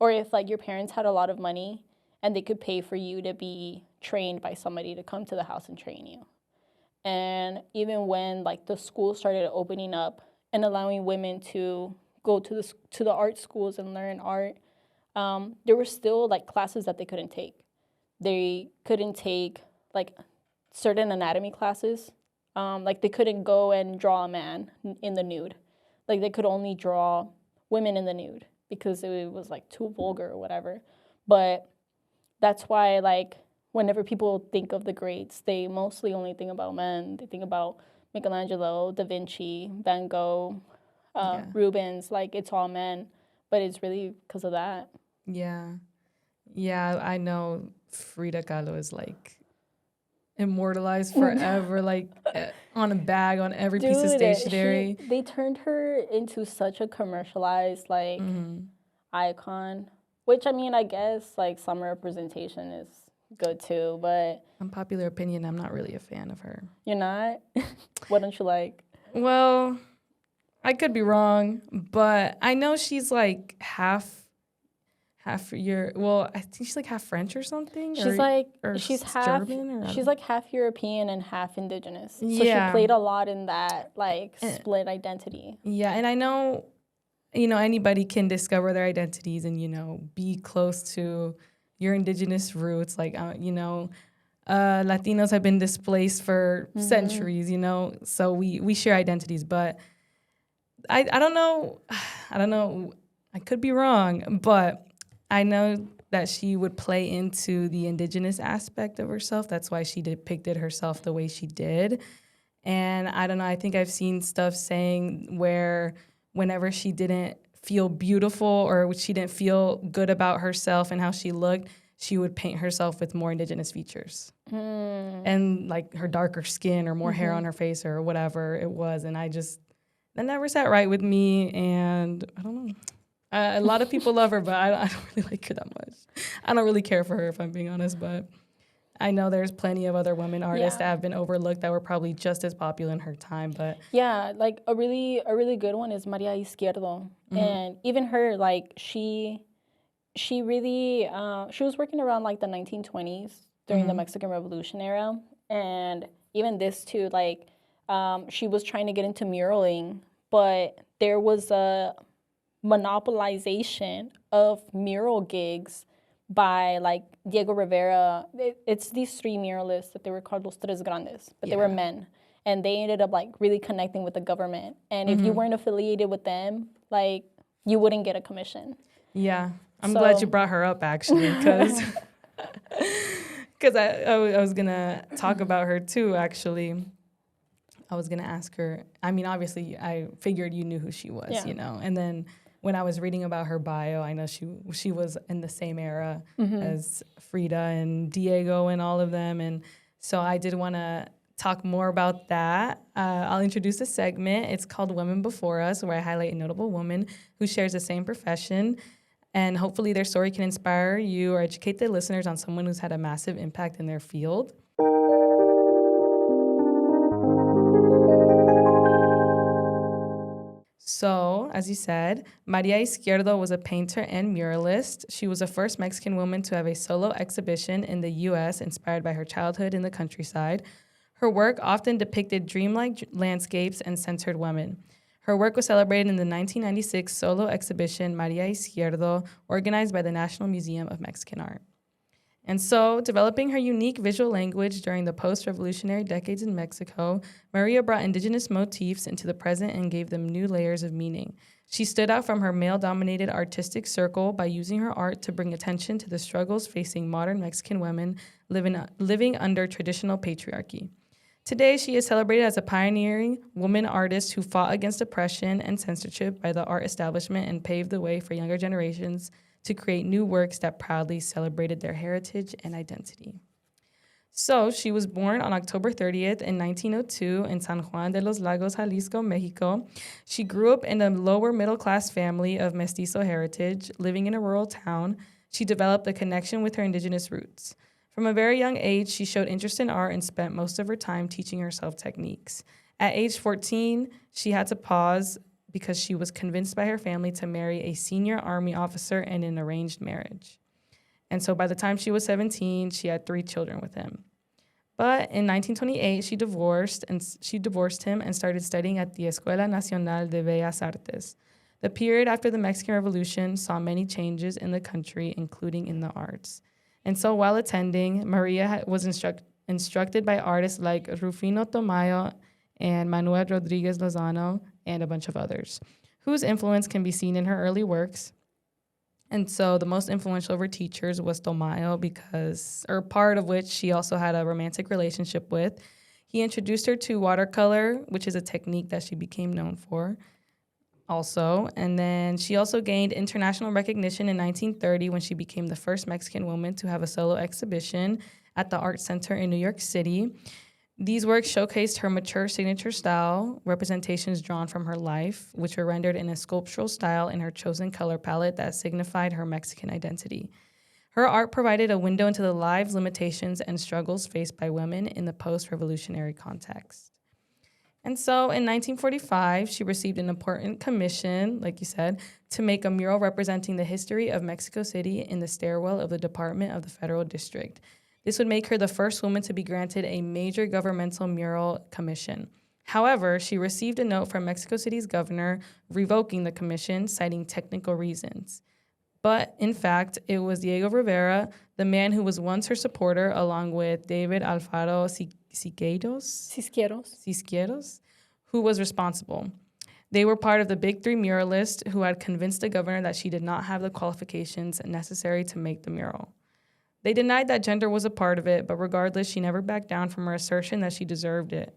or if like your parents had a lot of money and they could pay for you to be trained by somebody to come to the house and train you. And even when like the schools started opening up and allowing women to go to the art schools and learn art, there were still like classes that they couldn't take. They couldn't take like certain anatomy classes. Like they couldn't go and draw a man in the nude. Like they could only draw women in the nude because it was like too vulgar or whatever. But that's why like whenever people think of the greats, they mostly only think about men. They think about Michelangelo, Da Vinci, Van Gogh, Rubens. Like it's all men, but it's really because of that. Yeah, I know Frida Kahlo is like immortalized forever, like on a bag, on every piece of stationery. They turned her into such a commercialized like icon, which I mean, I guess like some representation is good too, but unpopular opinion, I'm not really a fan of her. You're not? What don't you like? Well, I could be wrong, but I know she's like half I think she's like half French or something. She's half German, she's like half European and half indigenous. So she played a lot in that like split identity. Yeah, and I know, you know, anybody can discover their identities and, you know, be close to your indigenous roots. Like, you know, Latinos have been displaced for centuries, you know, so we share identities. But I don't know. I could be wrong, but I know that she would play into the indigenous aspect of herself. That's why she depicted herself the way she did. And I don't know, I think I've seen stuff saying where whenever she didn't feel beautiful or she didn't feel good about herself and how she looked, she would paint herself with more indigenous features. And like her darker skin or more hair on her face or whatever it was. And that never sat right with me. And I don't know. A lot of people love her, but I don't really like her that much. I don't really care for her, if I'm being honest, but I know there's plenty of other women artists that have been overlooked that were probably just as popular in her time, but... Yeah, like a really good one is Maria Izquierdo. And even her, like, she really, she was working around, like, the 1920s during the Mexican Revolution era. And even this, too, like, she was trying to get into muraling, but there was a monopolization of mural gigs by like Diego Rivera. It's these three muralists that they were called Los Tres Grandes, but they were men. And they ended up like really connecting with the government. And if you weren't affiliated with them, like you wouldn't get a commission. Yeah. I'm glad you brought her up actually, because I was going to talk about her too, actually. I was going to ask her. I mean, obviously, I figured you knew who she was, you know. And then when I was reading about her bio, I know she was in the same era as Frida and Diego and all of them. And so I did want to talk more about that. I'll introduce a segment. It's called Women Before Us, where I highlight a notable woman who shares the same profession. And hopefully their story can inspire you or educate the listeners on someone who's had a massive impact in their field. So, as you said, Maria Izquierdo was a painter and muralist. She was the first Mexican woman to have a solo exhibition in the U.S. inspired by her childhood in the countryside. Her work often depicted dreamlike landscapes and centered women. Her work was celebrated in the 1996 solo exhibition Maria Izquierdo, organized by the National Museum of Mexican Art. And so, developing her unique visual language during the post-revolutionary decades in Mexico, Maria brought indigenous motifs into the present and gave them new layers of meaning. She stood out from her male-dominated artistic circle by using her art to bring attention to the struggles facing modern Mexican women living under traditional patriarchy. Today, she is celebrated as a pioneering woman artist who fought against oppression and censorship by the art establishment and paved the way for younger generations to create new works that proudly celebrated their heritage and identity. So she was born on October 30th in 1902 in San Juan de los Lagos, Jalisco, Mexico. She grew up in a lower middle-class family of mestizo heritage, living in a rural town. She developed a connection with her indigenous roots. From a very young age, she showed interest in art and spent most of her time teaching herself techniques. At age 14, she had to pause because she was convinced by her family to marry a senior army officer in an arranged marriage. And so by the time she was 17, she had 3 children with him. But in 1928, she divorced him and started studying at the Escuela Nacional de Bellas Artes. The period after the Mexican Revolution saw many changes in the country, including in the arts. And so while attending, Maria was instructed by artists like Rufino Tamayo and Manuel Rodriguez Lozano, and a bunch of others, whose influence can be seen in her early works. And so the most influential of her teachers was Tamayo, part of which she also had a romantic relationship with. He introduced her to watercolor, which is a technique that she became known for also. And then she also gained international recognition in 1930 when she became the first Mexican woman to have a solo exhibition at the Art Center in New York City. These works showcased her mature signature style, representations drawn from her life, which were rendered in a sculptural style in her chosen color palette that signified her Mexican identity. Her art provided a window into the lives, limitations, and struggles faced by women in the post-revolutionary context. And so in 1945, she received an important commission, like you said, to make a mural representing the history of Mexico City in the stairwell of the Department of the Federal District. This would make her the first woman to be granted a major governmental mural commission. However, she received a note from Mexico City's governor revoking the commission, citing technical reasons. But in fact, it was Diego Rivera, the man who was once her supporter, along with David Alfaro Cisqueros, who was responsible. They were part of the Big Three muralists who had convinced the governor that she did not have the qualifications necessary to make the mural. They denied that gender was a part of it, but regardless, she never backed down from her assertion that she deserved it.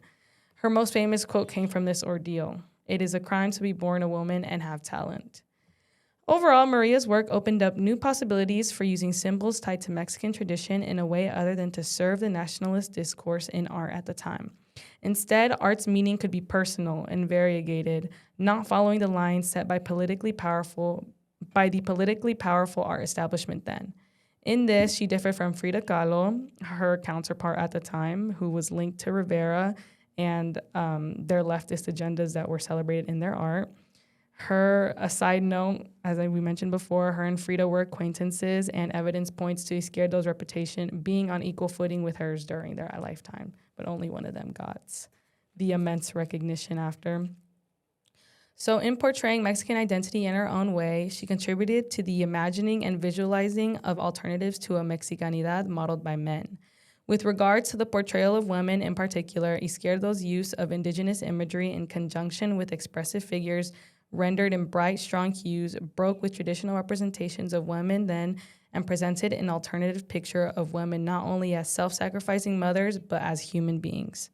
Her most famous quote came from this ordeal: "It is a crime to be born a woman and have talent." Overall, Maria's work opened up new possibilities for using symbols tied to Mexican tradition in a way other than to serve the nationalist discourse in art at the time. Instead, art's meaning could be personal and variegated, not following the lines set by the politically powerful art establishment then. In this, she differed from Frida Kahlo, her counterpart at the time, who was linked to Rivera and their leftist agendas that were celebrated in their art. A side note, as we mentioned before, her and Frida were acquaintances, and evidence points to Izquierdo's reputation being on equal footing with hers during their lifetime, but only one of them got the immense recognition after. So in portraying Mexican identity in her own way, she contributed to the imagining and visualizing of alternatives to a Mexicanidad modeled by men. With regards to the portrayal of women in particular, Izquierdo's use of indigenous imagery in conjunction with expressive figures rendered in bright, strong hues broke with traditional representations of women then and presented an alternative picture of women not only as self-sacrificing mothers, but as human beings.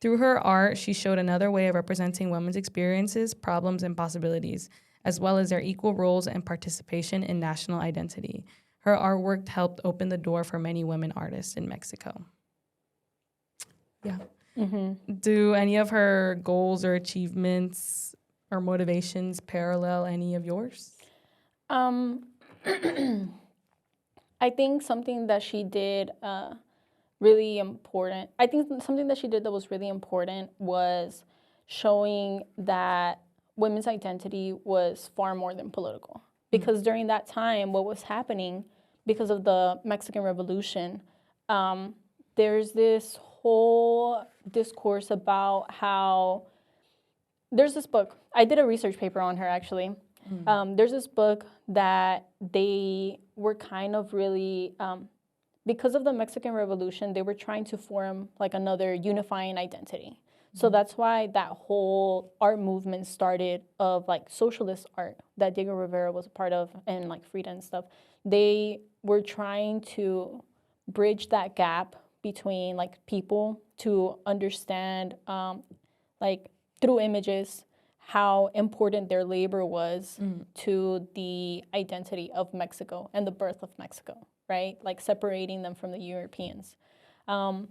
Through her art, she showed another way of representing women's experiences, problems, and possibilities, as well as their equal roles and participation in national identity. Her artwork helped open the door for many women artists in Mexico. Yeah. Mm-hmm. Do any of her goals or achievements or motivations parallel any of yours? I think something that she did really important. I think something that she did that was really important was showing that women's identity was far more than political. Because during that time, what was happening because of the Mexican Revolution, there's this whole discourse about how there's this book. I did a research paper on her, actually. There's this book that they were kind of really, because of the Mexican Revolution, they were trying to form like another unifying identity. So that's why that whole art movement started of like socialist art that Diego Rivera was a part of and like Frida and stuff. They were trying to bridge that gap between like people to understand like through images how important their labor was to the identity of Mexico and the birth of Mexico, right? Like separating them from the Europeans. But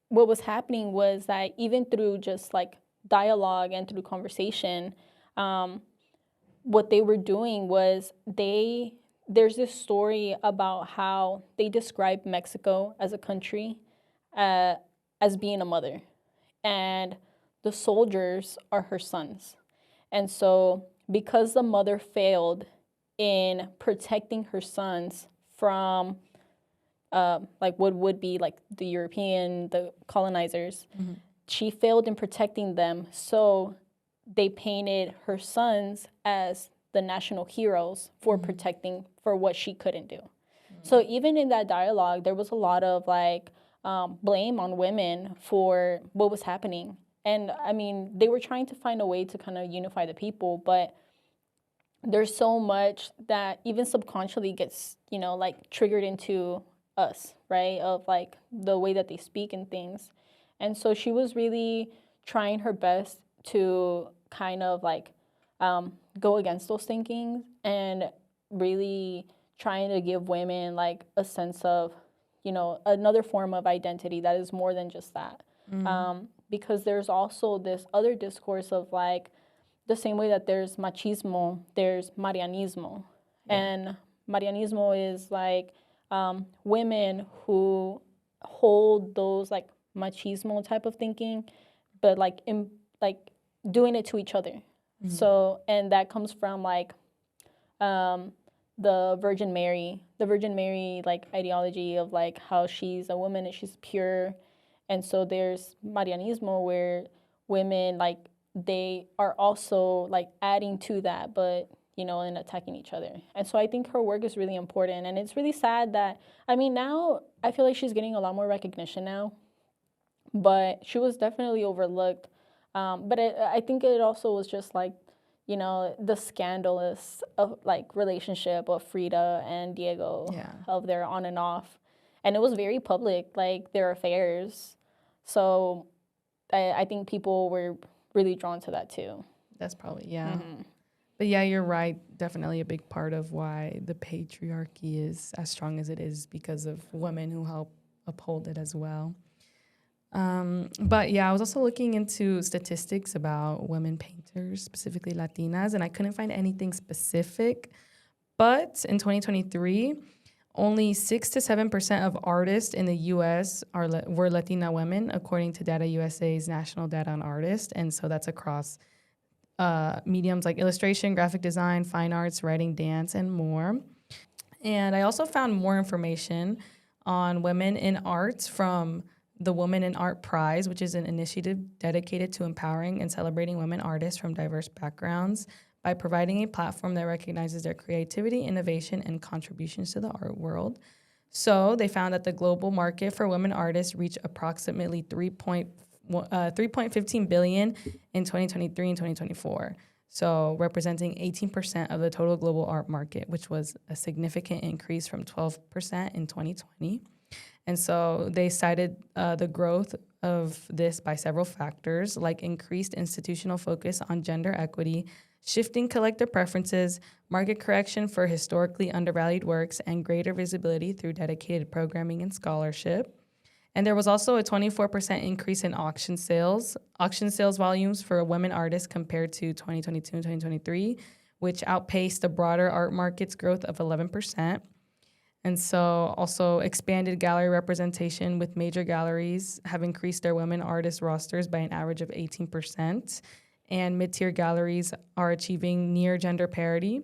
what was happening was that even through just like dialogue and through conversation, what they were doing was there's this story about how they describe Mexico as a country as being a mother. And the soldiers are her sons. And so because the mother failed in protecting her sons from like what would be like the colonizers, she failed in protecting them. So they painted her sons as the national heroes for protecting for what she couldn't do. So even in that dialogue, there was a lot of like blame on women for what was happening. And I mean, they were trying to find a way to kind of unify the people, but there's so much that even subconsciously gets, like triggered into us, right? Of like the way that they speak and things. And so she was really trying her best to kind of like go against those thinkings and really trying to give women like a sense of, another form of identity that is more than just that. Because there's also this other discourse of like the same way that there's machismo, there's Marianismo. Yeah. And Marianismo is like women who hold those like machismo type of thinking, but like doing it to each other. So, and that comes from like the Virgin Mary like ideology of like how she's a woman and she's pure. And so there's Marianismo where women like they are also like adding to that, but and attacking each other. And so I think her work is really important, and it's really sad that now I feel like she's getting a lot more recognition now, but she was definitely overlooked. But I think it also was just like the scandalous like relationship of Frida and Diego, of their on and off, and it was very public, like their affairs. So I think people were really drawn to that too. That's probably, But yeah, you're right. Definitely a big part of why the patriarchy is as strong as it is because of women who help uphold it as well. But yeah, I was also looking into statistics about women painters, specifically Latinas, and I couldn't find anything specific. But in 2023, only 6 to 7% of artists in the U.S. were Latina women, according to Data USA's National Data on Artists. And so that's across mediums like illustration, graphic design, fine arts, writing, dance, and more. And I also found more information on women in arts from the Women in Art Prize, which is an initiative dedicated to empowering and celebrating women artists from diverse backgrounds by providing a platform that recognizes their creativity, innovation, and contributions to the art world. So they found that the global market for women artists reached approximately 3.15 billion in 2023 and 2024. So representing 18% of the total global art market, which was a significant increase from 12% in 2020. And so they cited the growth of this by several factors, like increased institutional focus on gender equity, shifting collective preferences, market correction for historically undervalued works, and greater visibility through dedicated programming and scholarship. And there was also a 24% increase in auction sales volumes for women artists compared to 2022 and 2023, which outpaced the broader art market's growth of 11%. And so also expanded gallery representation with major galleries have increased their women artist rosters by an average of 18%. And mid-tier galleries are achieving near gender parity.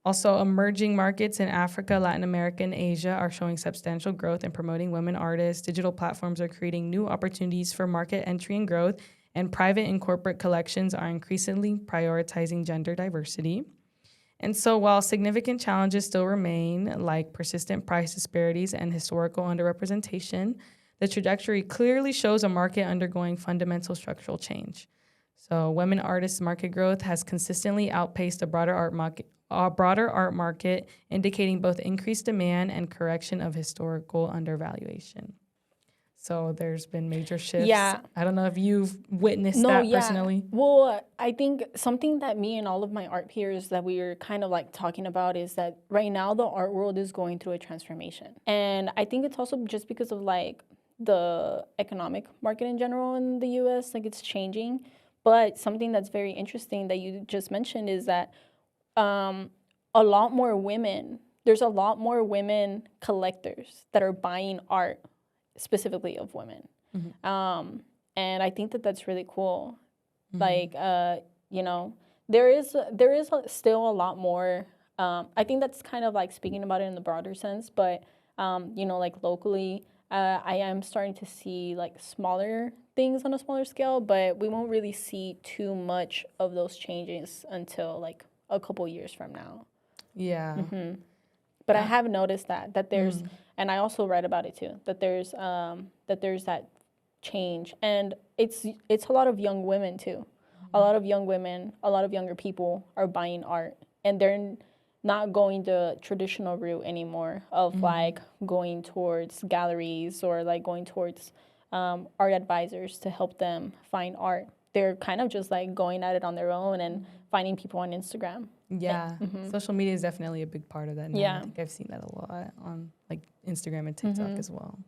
Also, emerging markets in Africa, Latin America, and Asia are showing substantial growth in promoting women artists. Digital platforms are creating new opportunities for market entry and growth, and private and corporate collections are increasingly prioritizing gender diversity. And so while significant challenges still remain, like persistent price disparities and historical underrepresentation, the trajectory clearly shows a market undergoing fundamental structural change. So women artists' market growth has consistently outpaced the broader art market, indicating both increased demand and correction of historical undervaluation. So there's been major shifts. Yeah. I don't know if you've witnessed that personally. Well, I think something that me and all of my art peers that we were kind of like talking about is that right now the art world is going through a transformation. And I think it's also just because of like the economic market in general in the US, like it's changing. But something that's very interesting that you just mentioned is that there's a lot more women collectors that are buying art specifically of women. Mm-hmm. And I think that that's really cool. Mm-hmm. Like, there is still a lot more. I think that's kind of like speaking about it in the broader sense, but, like locally, I am starting to see like smaller things on a smaller scale, but we won't really see too much of those changes until like a couple years from now. Yeah. Mm-hmm. But I have noticed that there's, and I also read about it too, that there's that change, and it's a lot of young women too. A lot of young women, a lot of younger people are buying art, and they're not going the traditional route anymore of like going towards galleries or like going towards art advisors to help them find art. They're kind of just like going at it on their own and finding people on Instagram. Yeah, social media is definitely a big part of that now. Yeah. I think I've seen that a lot on like Instagram and TikTok as well.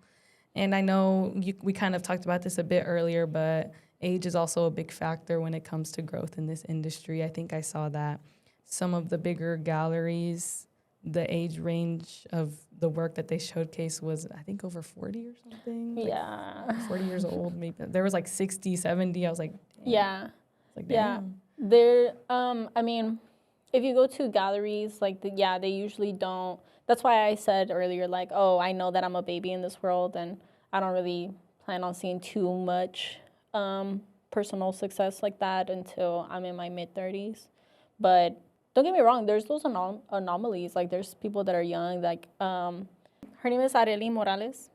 And I know we kind of talked about this a bit earlier, but age is also a big factor when it comes to growth in this industry. I think I saw that some of the bigger galleries, the age range of the work that they showcase was, I think, over 40 or something. Yeah. Like 40 years old, maybe. There was like 60, 70. I was like, damn. Yeah. Like, damn. Yeah. There, I mean, if you go to galleries, like, they usually don't. That's why I said earlier, like, oh, I know that I'm a baby in this world, and I don't really plan on seeing too much personal success like that until I'm in my mid-30s. But don't get me wrong, there's those anomalies. Like, there's people that are young, like, her name is Arely Morales.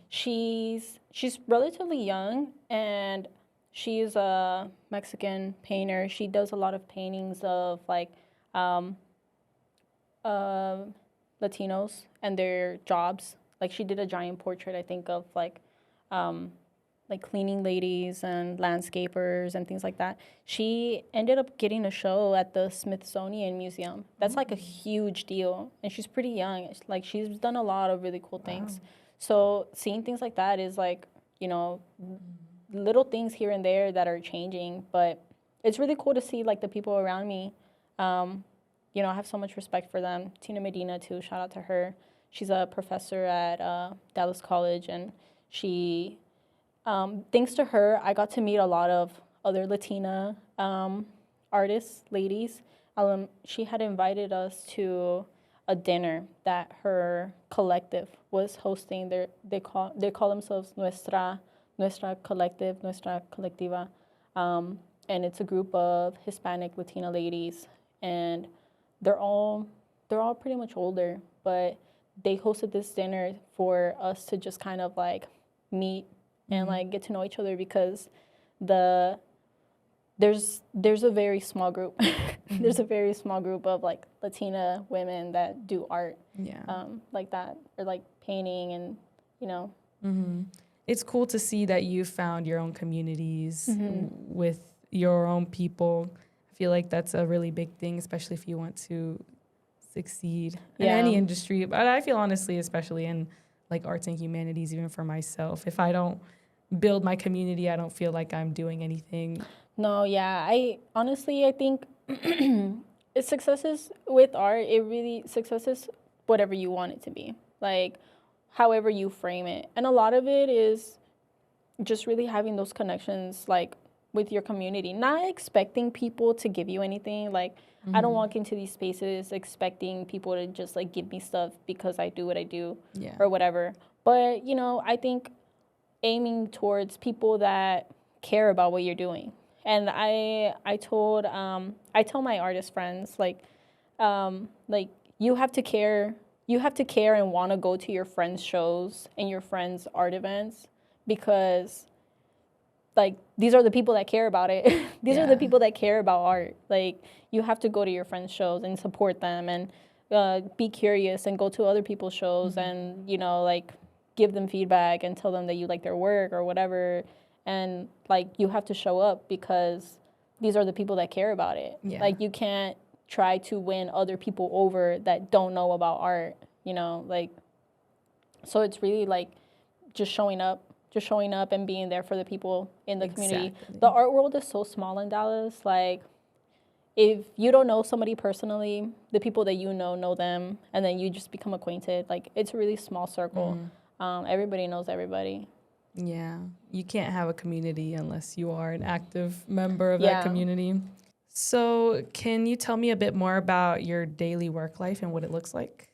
She's relatively young, and she's a Mexican painter. She does a lot of paintings of, like, Latinos and their jobs. Like, she did a giant portrait, I think, of, like cleaning ladies and landscapers and things like that. She ended up getting a show at the Smithsonian Museum. That's like a huge deal. And she's pretty young. Like, she's done a lot of really cool things. Wow. So seeing things like that is like, little things here and there that are changing. But it's really cool to see like the people around me. I have so much respect for them. Tina Medina too, shout out to her. She's a professor at Dallas College, and she, thanks to her, I got to meet a lot of other Latina artists, ladies. She had invited us to a dinner that her collective was hosting. They call themselves Nuestra Nuestra Colectiva, and it's a group of Hispanic Latina ladies, and they're all pretty much older, but they hosted this dinner for us to just kind of like meet and like get to know each other, because there's a very small group. There's a very small group of like Latina women that do art, like that, or like painting, and you know. It's cool to see that you found your own communities with your own people. I feel like that's a really big thing, especially if you want to succeed in any industry. But I feel honestly, especially in like arts and humanities, even for myself, if I don't build my community, I don't feel like I'm doing anything. No, yeah. I think success is with art. Success is whatever you want it to be, like however you frame it. And a lot of it is just really having those connections, like with your community, not expecting people to give you anything. Like, I don't walk into these spaces expecting people to just like give me stuff because I do what I do or whatever. But, you know, I think aiming towards people that care about what you're doing. And I tell my artist friends, like you have to care and want to go to your friends' shows and your friends' art events, because like these are the people that care about it. These are the people that care about art. Like, you have to go to your friends' shows and support them, and be curious and go to other people's shows and, you know, like give them feedback and tell them that you like their work or whatever. And like, you have to show up because these are the people that care about it. Like, you can't try to win other people over that don't know about art, you know, like, so it's really like just showing up and being there for the people in the community. The art world is so small in Dallas. Like, if you don't know somebody personally, the people that you know them, and then you just become acquainted. Like, it's a really small circle. Everybody knows everybody. Yeah, you can't have a community unless you are an active member of that community. So can you tell me a bit more about your daily work life and what it looks like?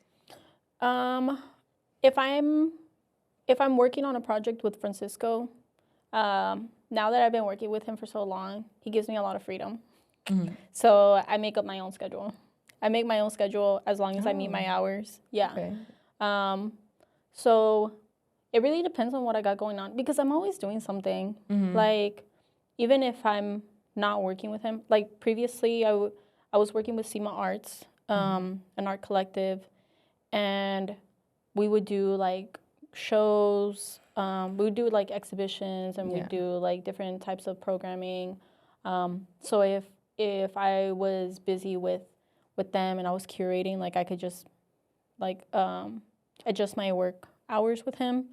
If I'm working on a project with Francisco, now that I've been working with him for so long, he gives me a lot of freedom. So I make up my own schedule. I make my own schedule as long as I meet my hours. Yeah. Okay. So it really depends on what I got going on, because I'm always doing something. Like, even if I'm not working with him, like previously I was working with SEMA Arts, an art collective, and we would do like shows, we would do like exhibitions, and we'd do like different types of programming. So if I was busy with them and I was curating, like I could just like adjust my work hours with him.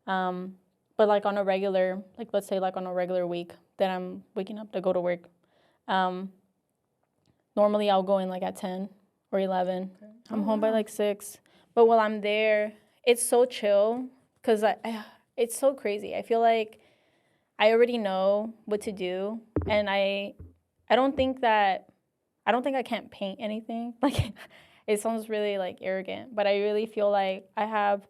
But like on a regular, like let's say like on a regular week that I'm waking up to go to work, normally I'll go in like at 10 or 11. Okay. I'm home by like 6. But while I'm there, it's so chill, because it's so crazy. I feel like I already know what to do, and I don't think I can't paint anything. Like, it sounds really like arrogant, but I really feel like I have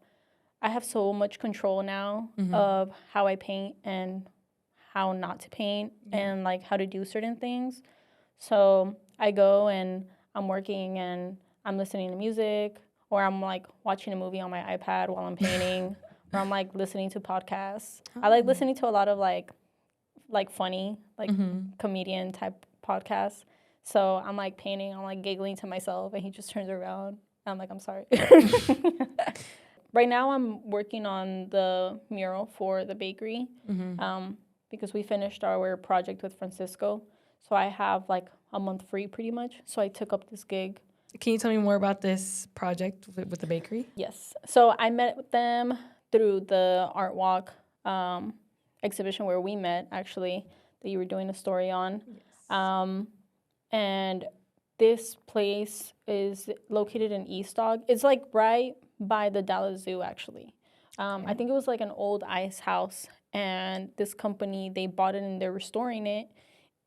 so much control now of how I paint and how not to paint and like how to do certain things. So I go and I'm working and I'm listening to music, or I'm like watching a movie on my iPad while I'm painting, or I'm like listening to podcasts. I like listening to a lot of like funny, like comedian type podcasts. So I'm like painting, I'm like giggling to myself, and he just turns around. And I'm like, I'm sorry. Right now I'm working on the mural for the bakery, because we finished our project with Francisco. So I have like a month free pretty much. So I took up this gig. Can you tell me more about this project with the bakery? Yes. So I met with them through the Art Walk exhibition where we met, actually, that you were doing a story on. Yes. And this place is located in East Dog. It's like right by the Dallas Zoo, actually. I think it was like an old ice house, and this company, they bought it and they're restoring it.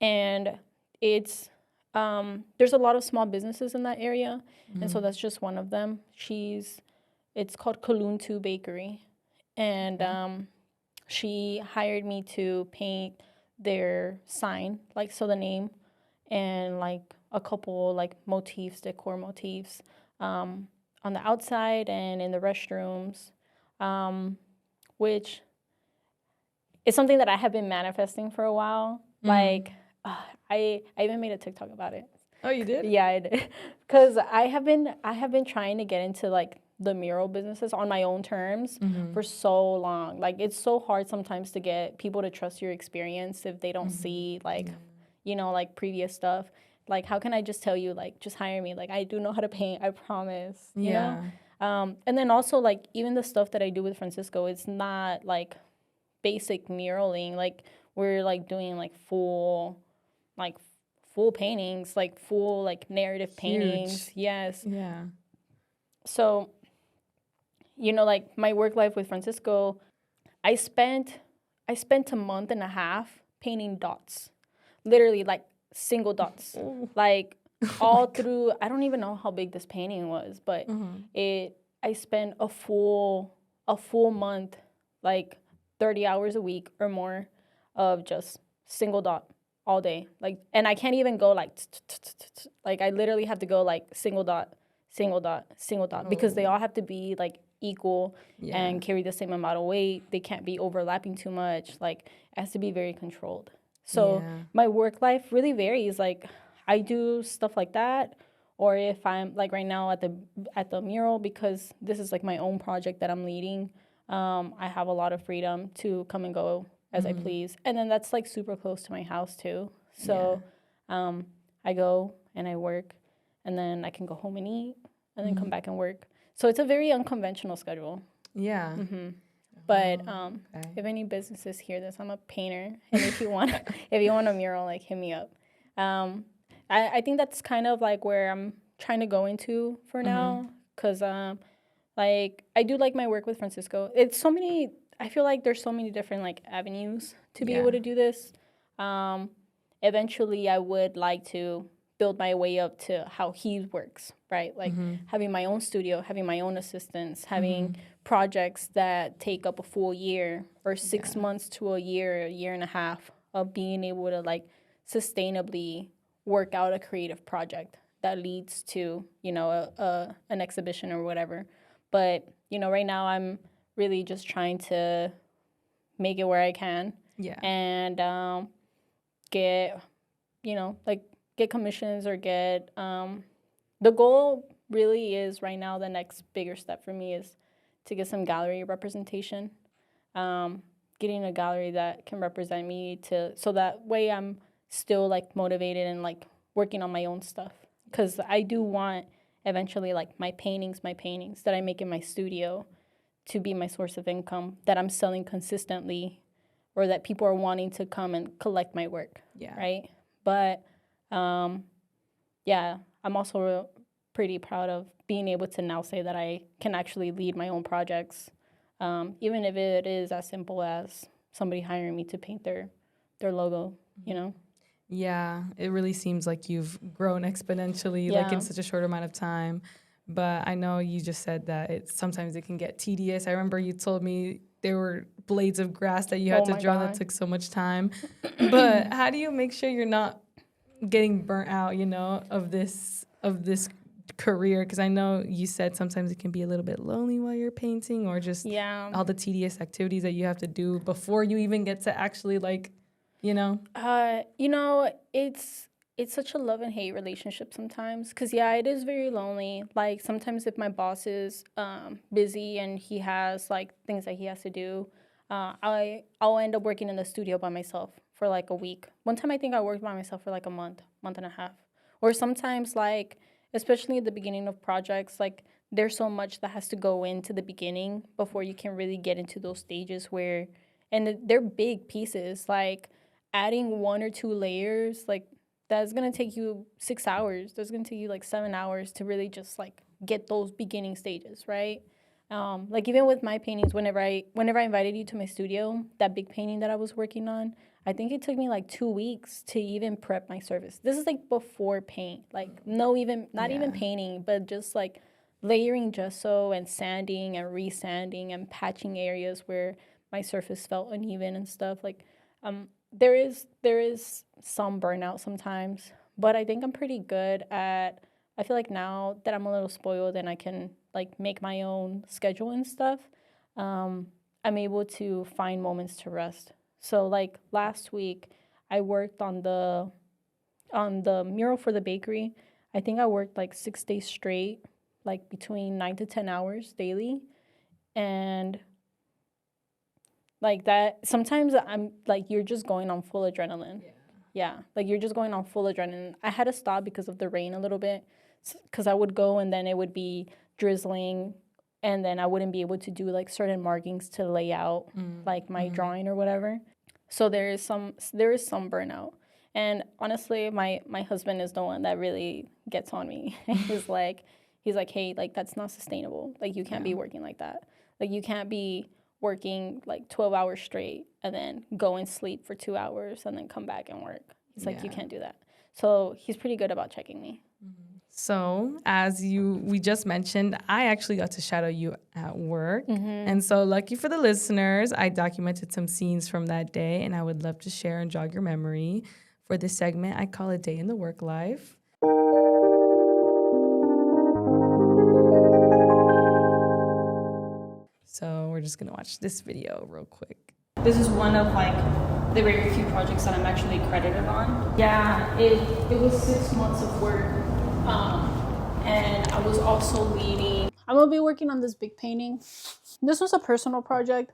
And it's there's a lot of small businesses in that area, and so that's just one of them. It's called Kaluntu Bakery, and she hired me to paint their sign, like, so the name, and like a couple like motifs, decor motifs, on the outside and in the restrooms, which is something that I have been manifesting for a while. Like, I even made a TikTok about it. Oh, you did? Yeah, I did. Because I have been trying to get into like the mural businesses on my own terms for so long. Like, it's so hard sometimes to get people to trust your experience if they don't see like, you know, like previous stuff. Like, how can I just tell you, like, just hire me? Like, I do know how to paint, I promise, you know? And then also, like, even the stuff that I do with Francisco, it's not like basic muraling. Like, we're like doing like full paintings, like full like narrative paintings. Yes. Yeah. So, you know, like my work life with Francisco, I spent a month and a half painting dots. Literally like single dots. Like all through, I don't even know how big this painting was, but I spent a full month, like 30 hours a week or more of just single dot all day. Like, and I can't even go like I literally have to go like single dot, single dot, single dot, because they all have to be like equal and carry the same amount of weight. They can't be overlapping too much. Like, it has to be very controlled. So my work life really varies. Like, I do stuff like that, or if I'm like right now at the mural, because this is like my own project that I'm leading. I have a lot of freedom to come and go as I please, and then that's like super close to my house too. So I go and I work, and then I can go home and eat, and then come back and work. So it's a very unconventional schedule. Yeah. But if any businesses hear this, I'm a painter, and if you want a mural, like, hit me up. I think that's kind of like where I'm trying to go into for now, because like I do like my work with Francisco. It's so many. I feel like there's so many different like avenues to be able to do this. Eventually, I would like to build my way up to how he works, right? Like having my own studio, having my own assistants, having projects that take up a full year or 6 months to a year and a half of being able to like sustainably work out a creative project that leads to, you know, an exhibition or whatever. But, you know, right now I'm really just trying to make it where I can. And get, you know, like get commissions or get, the goal really is right now, the next bigger step for me is to get some gallery representation. Getting a gallery that can represent me so that way I'm still like motivated and like working on my own stuff. Because I do want eventually like my paintings that I make in my studio to be my source of income, that I'm selling consistently, or that people are wanting to come and collect my work, right? But yeah, I'm also pretty proud of being able to now say that I can actually lead my own projects, even if it is as simple as somebody hiring me to paint their logo, you know? Yeah, it really seems like you've grown exponentially, like in such a short amount of time. But I know you just said that sometimes it can get tedious. I remember you told me there were blades of grass that you had to draw that took so much time. But how do you make sure you're not getting burnt out, you know, of this career? Because I know you said sometimes it can be a little bit lonely while you're painting, or just all the tedious activities that you have to do before you even get to actually like, you know? You know, it's such a love and hate relationship sometimes, because it is very lonely. Like, sometimes if my boss is busy and he has like things that he has to do, I'll end up working in the studio by myself for like a week. One time I think I worked by myself for like a month and a half. Or sometimes, like, especially at the beginning of projects, like there's so much that has to go into the beginning before you can really get into those stages where, and they're big pieces, like adding 1 or 2 layers, like that's gonna take you 6 hours. That's gonna take you like 7 hours to really just like get those beginning stages, right? Like even with my paintings, whenever I invited you to my studio, that big painting that I was working on, I think it took me like 2 weeks to even prep my surface. This is like before paint, like not even painting, but just like layering gesso and sanding and resanding and patching areas where my surface felt uneven and stuff. Like, there is some burnout sometimes, but I think I'm pretty good at. I feel like now that I'm a little spoiled and I can like make my own schedule and stuff, I'm able to find moments to rest. So like last week, I worked on the mural for the bakery. I think I worked like 6 days straight, like between 9 to 10 hours daily, and like that. Sometimes I'm like you're just going on full adrenaline. Yeah, like you're just going on full adrenaline. I had to stop because of the rain a little bit, because I would go and then it would be drizzling, and then I wouldn't be able to do like certain markings to lay out like my drawing or whatever. So there is some burnout. And honestly, my husband is the one that really gets on me. he's like, hey, like that's not sustainable. Like you can't be working like that. Like you can't be working like 12 hours straight and then go and sleep for 2 hours and then come back and work. He's like, you can't do that. So he's pretty good about checking me. So, as we just mentioned, I actually got to shadow you at work. And so, lucky for the listeners, I documented some scenes from that day, and I would love to share and jog your memory. For this segment, I call it Day in the Work Life. So, we're just going to watch this video real quick. This is one of like the very few projects that I'm actually credited on. Yeah, it was 6 months of work. And I was also leading. I'm gonna be working on this big painting. This was a personal project.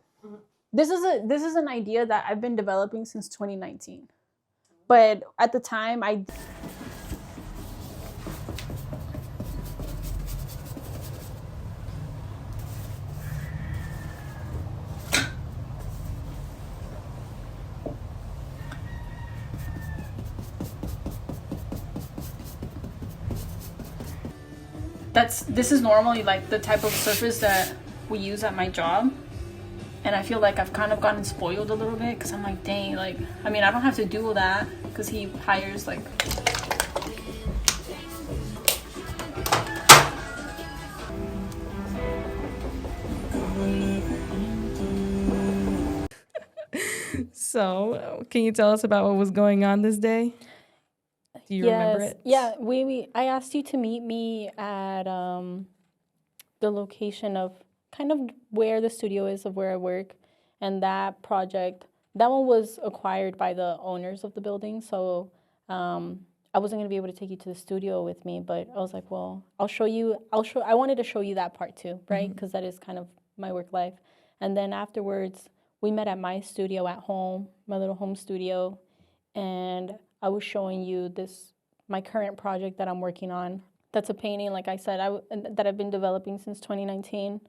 This is an idea that I've been developing since 2019. But at the time, this is normally like the type of surface that we use at my job. And I feel like I've kind of gotten spoiled a little bit because I'm like, dang, like, I mean, I don't have to do all that because he hires like. So, can you tell us about what was going on this day? Do you remember it? Yeah, I asked you to meet me at the location of kind of where the studio is of where I work, and that one was acquired by the owners of the building, so I wasn't gonna be able to take you to the studio with me, but I was like, well, I wanted to show you that part too, right? Because that is kind of my work life. And then afterwards, we met at my studio at home, my little home studio, and I was showing you my current project that I'm working on. That's a painting, like I said, that I've been developing since 2019.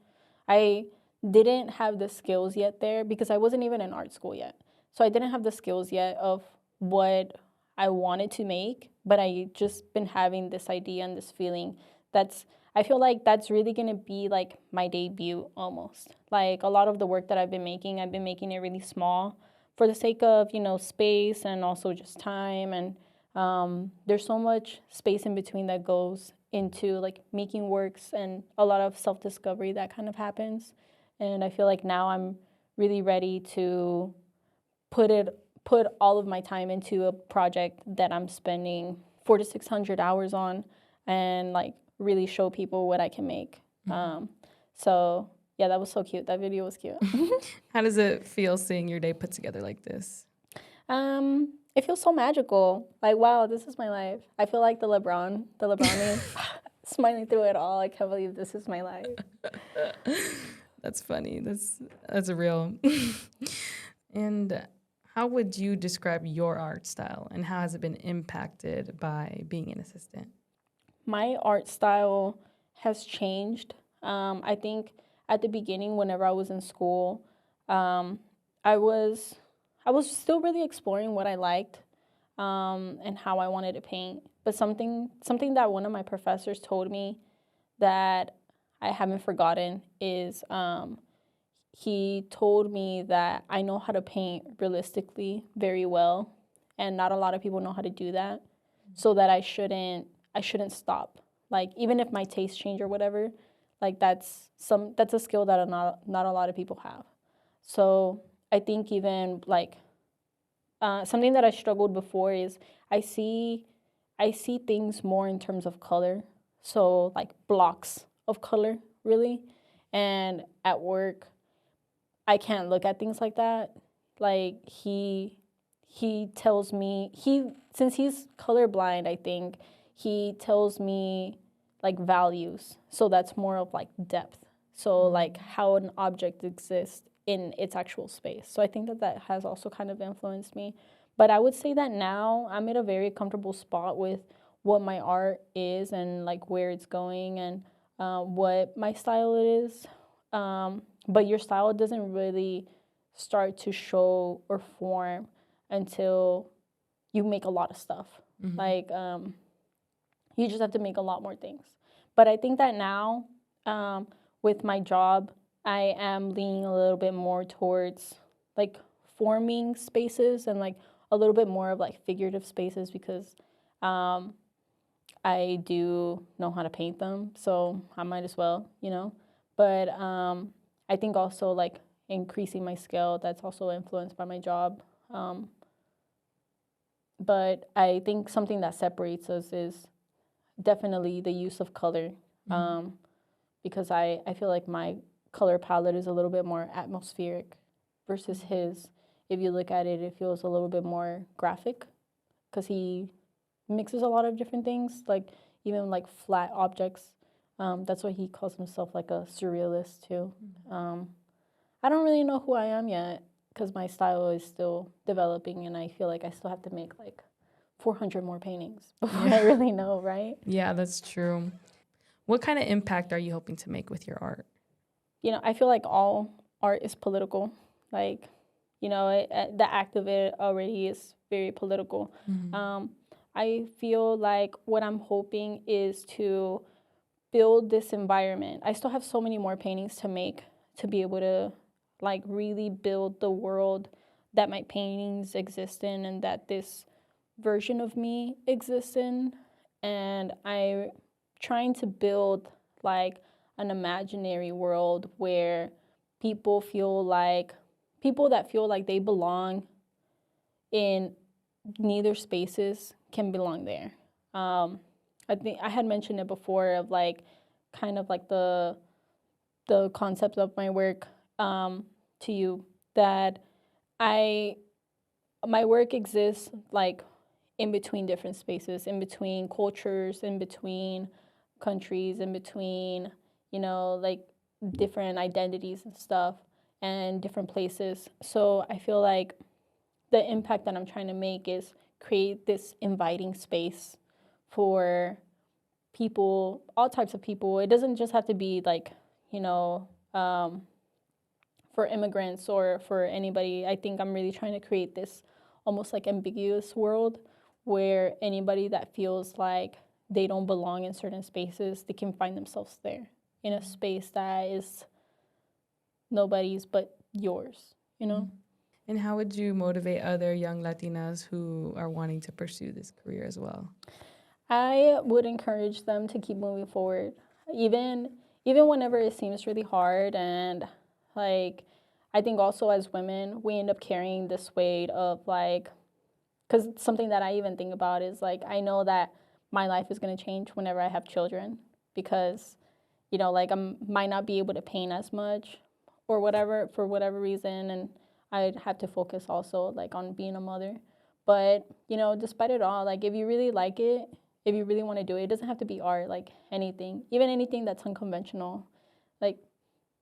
I didn't have the skills yet there because I wasn't even in art school yet. So I didn't have the skills yet of what I wanted to make, but I just been having this idea and this feeling I feel like that's really gonna be like my debut almost. Like a lot of the work that I've been making it really small for the sake of, space and also just time. And there's so much space in between that goes into like making works and a lot of self-discovery that kind of happens. And I feel like now I'm really ready to put all of my time into a project that I'm spending 400 to 600 hours on and like really show people what I can make. So yeah, that was so cute. That video was cute. How does it feel seeing your day put together like this? It feels so magical. Like, wow, this is my life. I feel like the LeBron is smiling through it all. I can't believe this is my life. That's funny. That's real. And how would you describe your art style, and how has it been impacted by being an assistant? My art style has changed. I think at the beginning, whenever I was in school, I was still really exploring what I liked and how I wanted to paint. But something that one of my professors told me that I haven't forgotten is he told me that I know how to paint realistically very well, and not a lot of people know how to do that, so that I shouldn't stop. Like, even if my tastes change or whatever, like that's a skill that not a lot of people have. So I think even like something that I struggled before is I see things more in terms of color. So like blocks of color, really. And at work, I can't look at things like that. Like he tells me since he's colorblind, I think he tells me like values. So that's more of like depth. So like how an object exists in its actual space. So I think that has also kind of influenced me. But I would say that now I'm at a very comfortable spot with what my art is and like where it's going and what my style is. But your style doesn't really start to show or form until you make a lot of stuff. Like you just have to make a lot more things. But I think that now with my job, I am leaning a little bit more towards like forming spaces and like a little bit more of like figurative spaces because I do know how to paint them, so I might as well, you know. But I think also like increasing my skill, that's also influenced by my job. But I think something that separates us is definitely the use of color, because I feel like my color palette is a little bit more atmospheric versus his. If you look at it, it feels a little bit more graphic because he mixes a lot of different things, like even like flat objects. That's why he calls himself like a surrealist too. I don't really know who I am yet because my style is still developing and I feel like I still have to make like 400 more paintings before I really know, right? Yeah, that's true. What kind of impact are you hoping to make with your art? You know, I feel like all art is political. Like, you know, the act of it already is very political. I feel like what I'm hoping is to build this environment. I still have so many more paintings to make to be able to like really build the world that my paintings exist in and that this version of me exists in. And I'm trying to build like an imaginary world where people that feel like they belong in neither spaces can belong there. I think I had mentioned it before of like kind of like the concept of my work to you that my work exists like in between different spaces, in between cultures, in between countries, in between, you know, like different identities and stuff and different places. So I feel like the impact that I'm trying to make is create this inviting space for people, all types of people. It doesn't just have to be like, you know, for immigrants or for anybody. I think I'm really trying to create this almost like ambiguous world where anybody that feels like they don't belong in certain spaces, they can find themselves there in a space that is nobody's but yours, you know? And how would you motivate other young Latinas who are wanting to pursue this career as well? I would encourage them to keep moving forward, even whenever it seems really hard. And like, I think also as women, we end up carrying this weight of like, because something that I even think about is like, I know that my life is going to change whenever I have children because, you know, like I might not be able to paint as much or whatever for whatever reason, and I'd have to focus also like on being a mother. But, you know, despite it all, like if you really like it, if you really want to do it, it doesn't have to be art, like anything, even anything that's unconventional. Like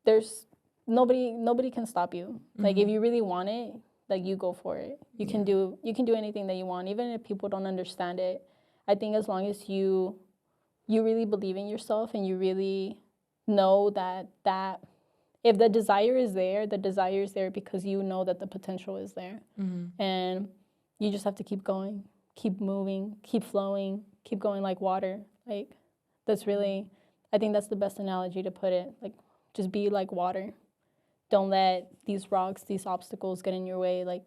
there's nobody can stop you. Like if you really want it, like you go for it. You can do anything that you want, even if people don't understand it. I think as long as you really believe in yourself and you really know that if the desire is there, the desire is there because you know that the potential is there. And you just have to keep going, keep moving, keep flowing, keep going like water. Like that's really, I think that's the best analogy to put it. Like just be like water. Don't let these rocks, these obstacles get in your way. Like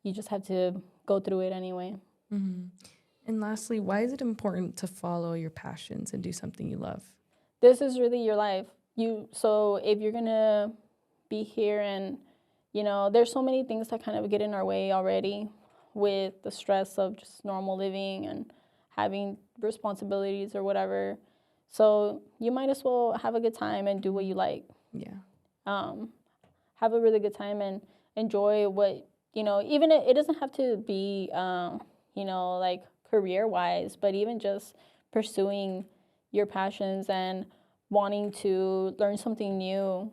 you just have to go through it anyway. And lastly, why is it important to follow your passions and do something you love? This is really your life. So if you're gonna be here and you know, there's so many things that kind of get in our way already with the stress of just normal living and having responsibilities or whatever. So you might as well have a good time and do what you like. Yeah. Have a really good time and enjoy what, you know, even it doesn't have to be, you know, like career-wise, but even just pursuing your passions and wanting to learn something new.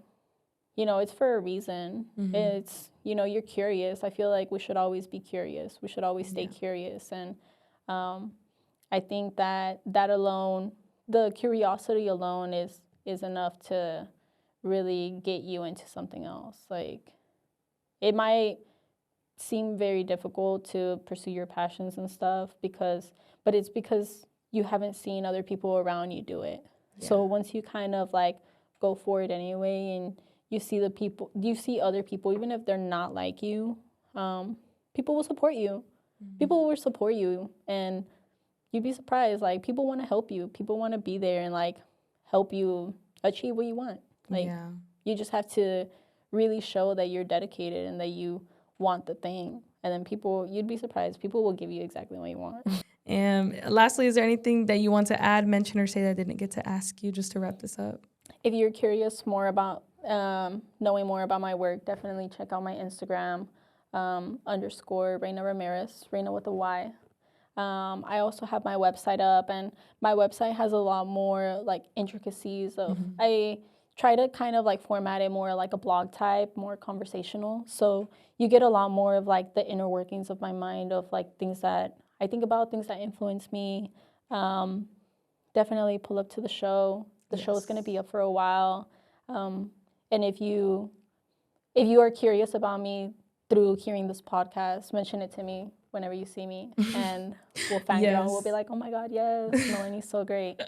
You know, it's for a reason. It's, you know, you're curious. I feel like we should always be curious. We should always stay curious. And I think that alone, the curiosity alone is enough to really get you into something else. Like, it might seem very difficult to pursue your passions and stuff but it's because you haven't seen other people around you do it. So once you kind of like go for it anyway, and you see other people, even if they're not like you, people will support you. People will support you, and you'd be surprised. Like, people want to help you. People want to be there and like help you achieve what you want. Like, you just have to really show that you're dedicated and that you want the thing. And then you'd be surprised. People will give you exactly what you want. And lastly, is there anything that you want to add, mention, or say that I didn't get to ask you just to wrap this up? If you're curious more about knowing more about my work, definitely check out my Instagram, _ Reyna Ramirez, Reyna with a Y. I also have my website up, and my website has a lot more like intricacies of, I try to kind of like format it more like a blog type, more conversational. So you get a lot more of like the inner workings of my mind, of like things that I think about, things that influence me. Definitely pull up to the show. The show is going to be up for a while. And if you are curious about me through hearing this podcast, mention it to me whenever you see me, and we'll find you out. We'll be like, oh my God, yes, Melanie's so great.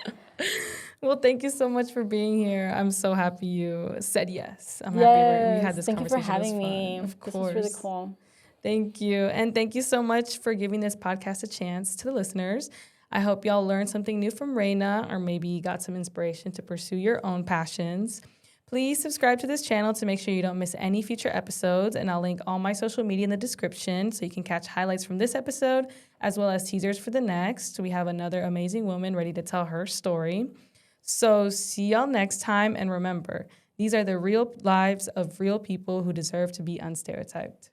Well, thank you so much for being here. I'm so happy you said yes. I'm happy we had this thank conversation. You for having me. Of course. This is really cool. Thank you. And thank you so much for giving this podcast a chance to the listeners. I hope y'all learned something new from Reyna, or maybe got some inspiration to pursue your own passions. Please subscribe to this channel to make sure you don't miss any future episodes, and I'll link all my social media in the description so you can catch highlights from this episode as well as teasers for the next. We have another amazing woman ready to tell her story. So see y'all next time, and remember, these are the real lives of real people who deserve to be unstereotyped.